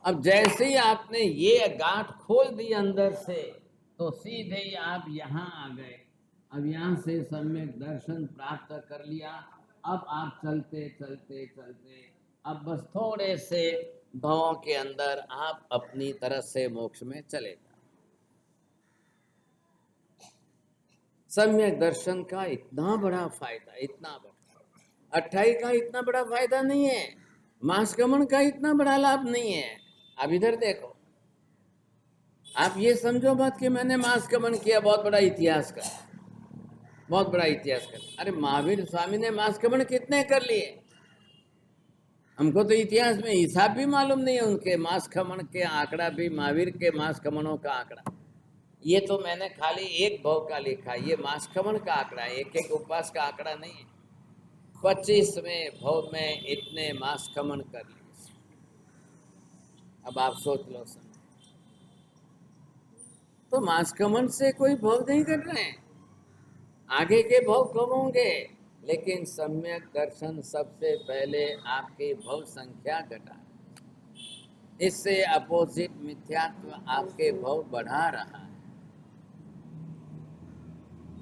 Speaker 1: अब जैसे ही आपने ये गांठ खोल दी अंदर से, तो सीधे ही आप यहाँ आ गए। अब यहाँ से सम्यक दर्शन प्राप्त कर लिया, अब आप चलते चलते चलते, अब बस थोड़े से भावों के अंदर आप अपनी तरह से मोक्ष में चले जाओ। सम्यक दर्शन का इतना बड़ा फायदा, इतना बड़ा, 28 का इतना बड़ा फायदा नहीं है, मासगमन का इतना बड़ा लाभ नहीं है। अब इधर देखो, आप ये समझो बात कि मैंने मासगमन किया, बहुत बड़ा इतिहास का, बहुत बड़ा इतिहास कर। अरे महावीर स्वामी ने मासगमन कितने कर लिए, हमको तो इतिहास में हिसाब भी मालूम नहीं है उनके मासगमन के आंकड़ा भी, महावीर के मासगमनों का आंकड़ा। ये तो मैंने खाली एक भाव का लिखा, ये मासगमन का आंकड़ा है, एक एक उपवास का आंकड़ा नहीं है। 25वें भाव में इतने मासगमन कर लिए। अब आप सोच लो सर, तो मासगमन से कोई भाव नहीं कर रहे हैं, आगे के भाव कम होंगे, लेकिन सम्यक दर्शन सबसे पहले आपकी भव संख्या घटा, इससे अपोजिट मिथ्यात्व आपके भव बढ़ा रहा है।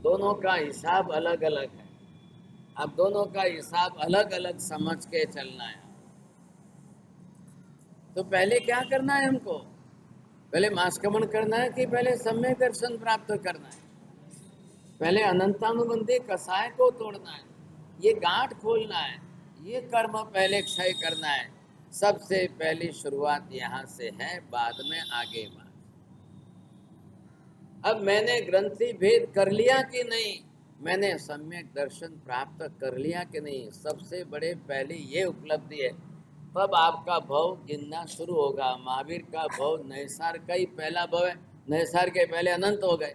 Speaker 1: दोनों का हिसाब अलग अलग है, अब दोनों का हिसाब अलग अलग समझ के चलना है। तो पहले क्या करना है हमको, पहले मासगमन करना है कि पहले सम्यक दर्शन प्राप्त करना है, पहले अनंतानुबंधी कसाय को तोड़ना है, ये गांठ खोलना है, ये कर्म पहले क्षय करना है। सबसे पहली शुरुआत यहाँ से है, बाद में आगे बात। अब मैंने ग्रंथि भेद कर लिया कि नहीं, मैंने सम्यक दर्शन प्राप्त कर लिया कि नहीं, सबसे बड़े पहली ये उपलब्धि है। तब आपका भव गिनना शुरू होगा। महावीर का भव नैसार का ही पहला भव है, नैसार के पहले अनंत हो गए,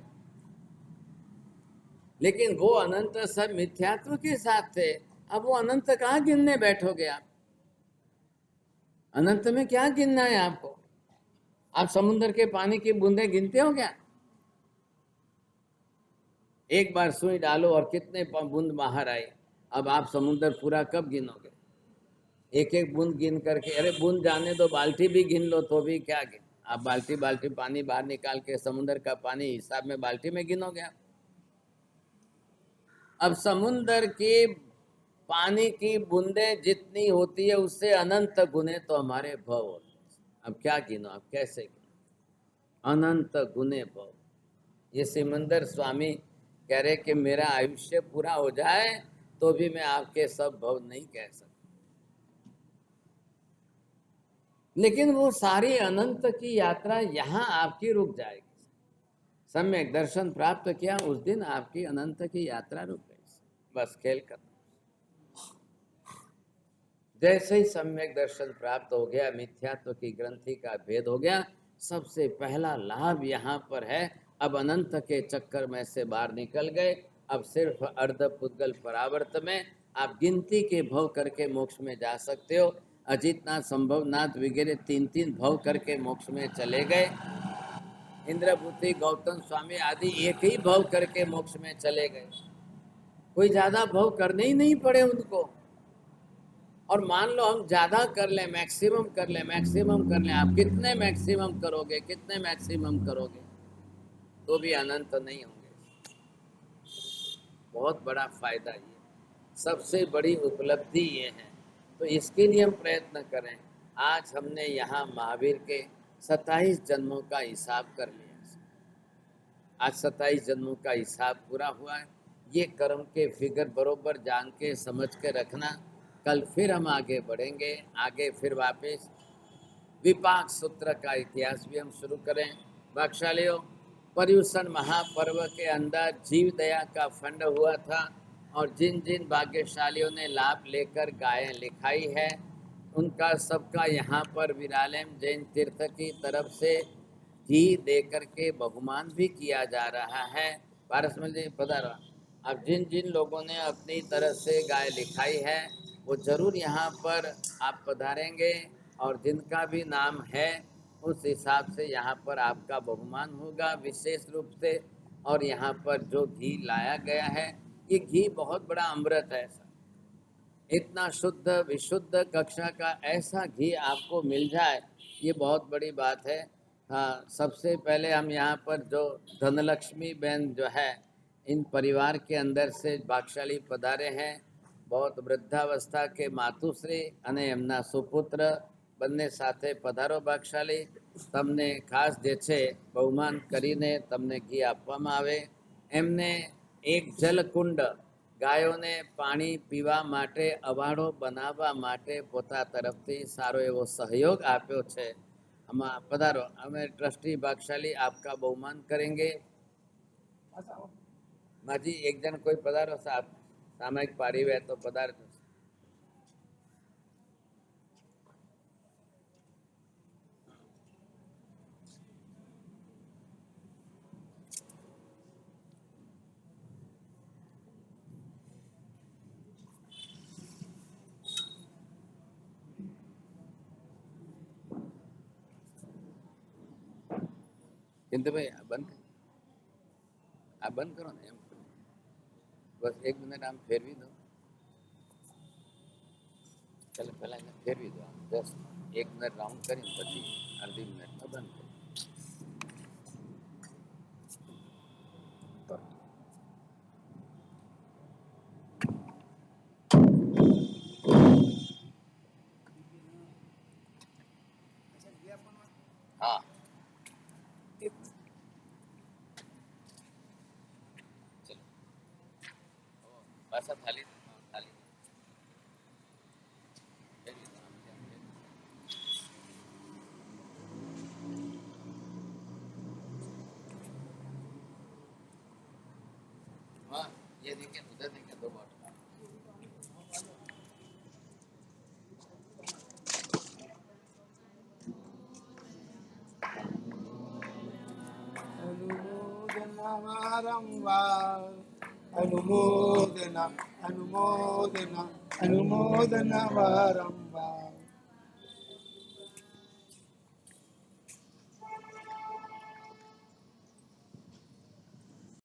Speaker 1: लेकिन वो अनंत सब मिथ्यात्व के साथ थे। अब वो अनंत कहाँ गिनने बैठोगे आप, अनंत में क्या गिनना है आपको। आप समुद्र के पानी की बूंदे गिनते हो क्या, एक बार सुई डालो और कितने बूंद बाहर आए। अब आप समुद्र पूरा कब गिनोगे, एक एक बूंद गिन करके, अरे बूंद जाने दो, बाल्टी भी गिन लो तो भी क्या गिन, आप बाल्टी बाल्टी पानी बाहर निकाल के समुद्र का पानी हिसाब में बाल्टी में गिनोगे आप। अब समुद्र की पानी की बूंदे जितनी होती है उससे अनंत गुने तो हमारे भव होते हैं। अब क्या गिनो, अब कैसे गिनो, अनंत गुने भव। ये सिमंदर स्वामी कह रहे कि मेरा आयुष्य पूरा हो जाए तो भी मैं आपके सब भव नहीं कह सकता, लेकिन वो सारी अनंत की यात्रा यहाँ आपकी रुक जाएगी। सम्यक दर्शन प्राप्त किया उस दिन आपकी अनंत की यात्रा रुक गई, बस खेल कर। जैसे ही सम्यक दर्शन प्राप्त हो गया, मिथ्यात्व की ग्रंथि का भेद हो गया, सबसे पहला लाभ यहाँ पर है, अब अनंत के चक्कर में से बाहर निकल गए। अब सिर्फ अर्ध पुद्गल परावर्त में आप गिनती के भव करके मोक्ष में जा सकते हो। अजितनाथ, संभवनाथ वगैरह 3-3 भव करके मोक्ष में चले गए। इंद्रभूति, गौतम स्वामी आदि एक ही भव करके मोक्ष में चले गए। कोई ज्यादा भव करने ही नहीं पड़े उनको। और मान लो हम ज्यादा कर लें, मैक्सिमम कर लें, मैक्सिमम कर लें, आप कितने मैक्सिमम करोगे, कितने मैक्सिमम करोगे, तो भी अनंत नहीं होंगे। बहुत बड़ा फायदा ये, सबसे बड़ी उपलब्धि ये है। तो इसके लिए हम प्रयत्न करें। आज हमने यहाँ महावीर के 27 जन्मों का हिसाब कर लिया। आज 27 जन्मों का हिसाब पूरा हुआ है। ये कर्म के फिगर बरोबर जान के समझ के रखना। कल फिर हम आगे बढ़ेंगे। आगे फिर वापस विपाक सूत्र का इतिहास भी हम शुरू करें। भाग्यशालियों, पर्युषण महापर्व के अंदर जीव दया का फंड हुआ था और जिन जिन भाग्यशालियों ने लाभ लेकर गायें लिखाई है, उनका सबका यहाँ पर विरालेम जैन तीर्थ की तरफ से घी दे करके बहुमान भी किया जा रहा है। पारसमल जी पधारो। अब जिन जिन लोगों ने अपनी तरफ से गाय लिखाई है, वो जरूर यहाँ पर आप पधारेंगे और जिनका भी नाम है उस हिसाब से यहाँ पर आपका बहुमान होगा विशेष रूप से। और यहाँ पर जो घी लाया गया है, ये घी बहुत बड़ा अमृत है। इतना शुद्ध विशुद्ध कक्षा का ऐसा घी आपको मिल जाए, ये बहुत बड़ी बात है। हाँ, सबसे पहले हम यहाँ पर जो धनलक्ष्मी बहन जो है, इन परिवार के अंदर से भाग्यशाली पधारे हैं। बहुत वृद्धावस्था के मातुश्री અને એમના સુપુત્ર બંને સાથે પધારો ભાગ્યશાલી। તમને ખાસ જે છે બહુમાન કરીને તમને ઘી આપવામાં આવે। એમને એક જલકુંડ ગાયોને પાણી પીવા માટે, અવાડો બનાવવા માટે પોતા તરફથી સારો એવો સહયોગ આપ્યો છે। આમાં પધારો। અમે ટ્રસ્ટી ભાગ્યશાली आपका बहुमान करेंगे। माजी एक जन कोई पधारो साहब, सामयिक पारी हुए तो पधार। किंतु भाई आप बंद करो ना, बस 1 मिनट आम फेरवी दो। चलो पहला फेरवी दो, आम जस्ट 1 मिनट राउंड करी पी अर्धी मिनट में बंद करो। हाँ, चलो बस थाली थाली हाँ, ये देखिए उधर देखिए 2 बॉटल।
Speaker 2: अनुमोदना अनुमोदना अनुमोदना वारंवार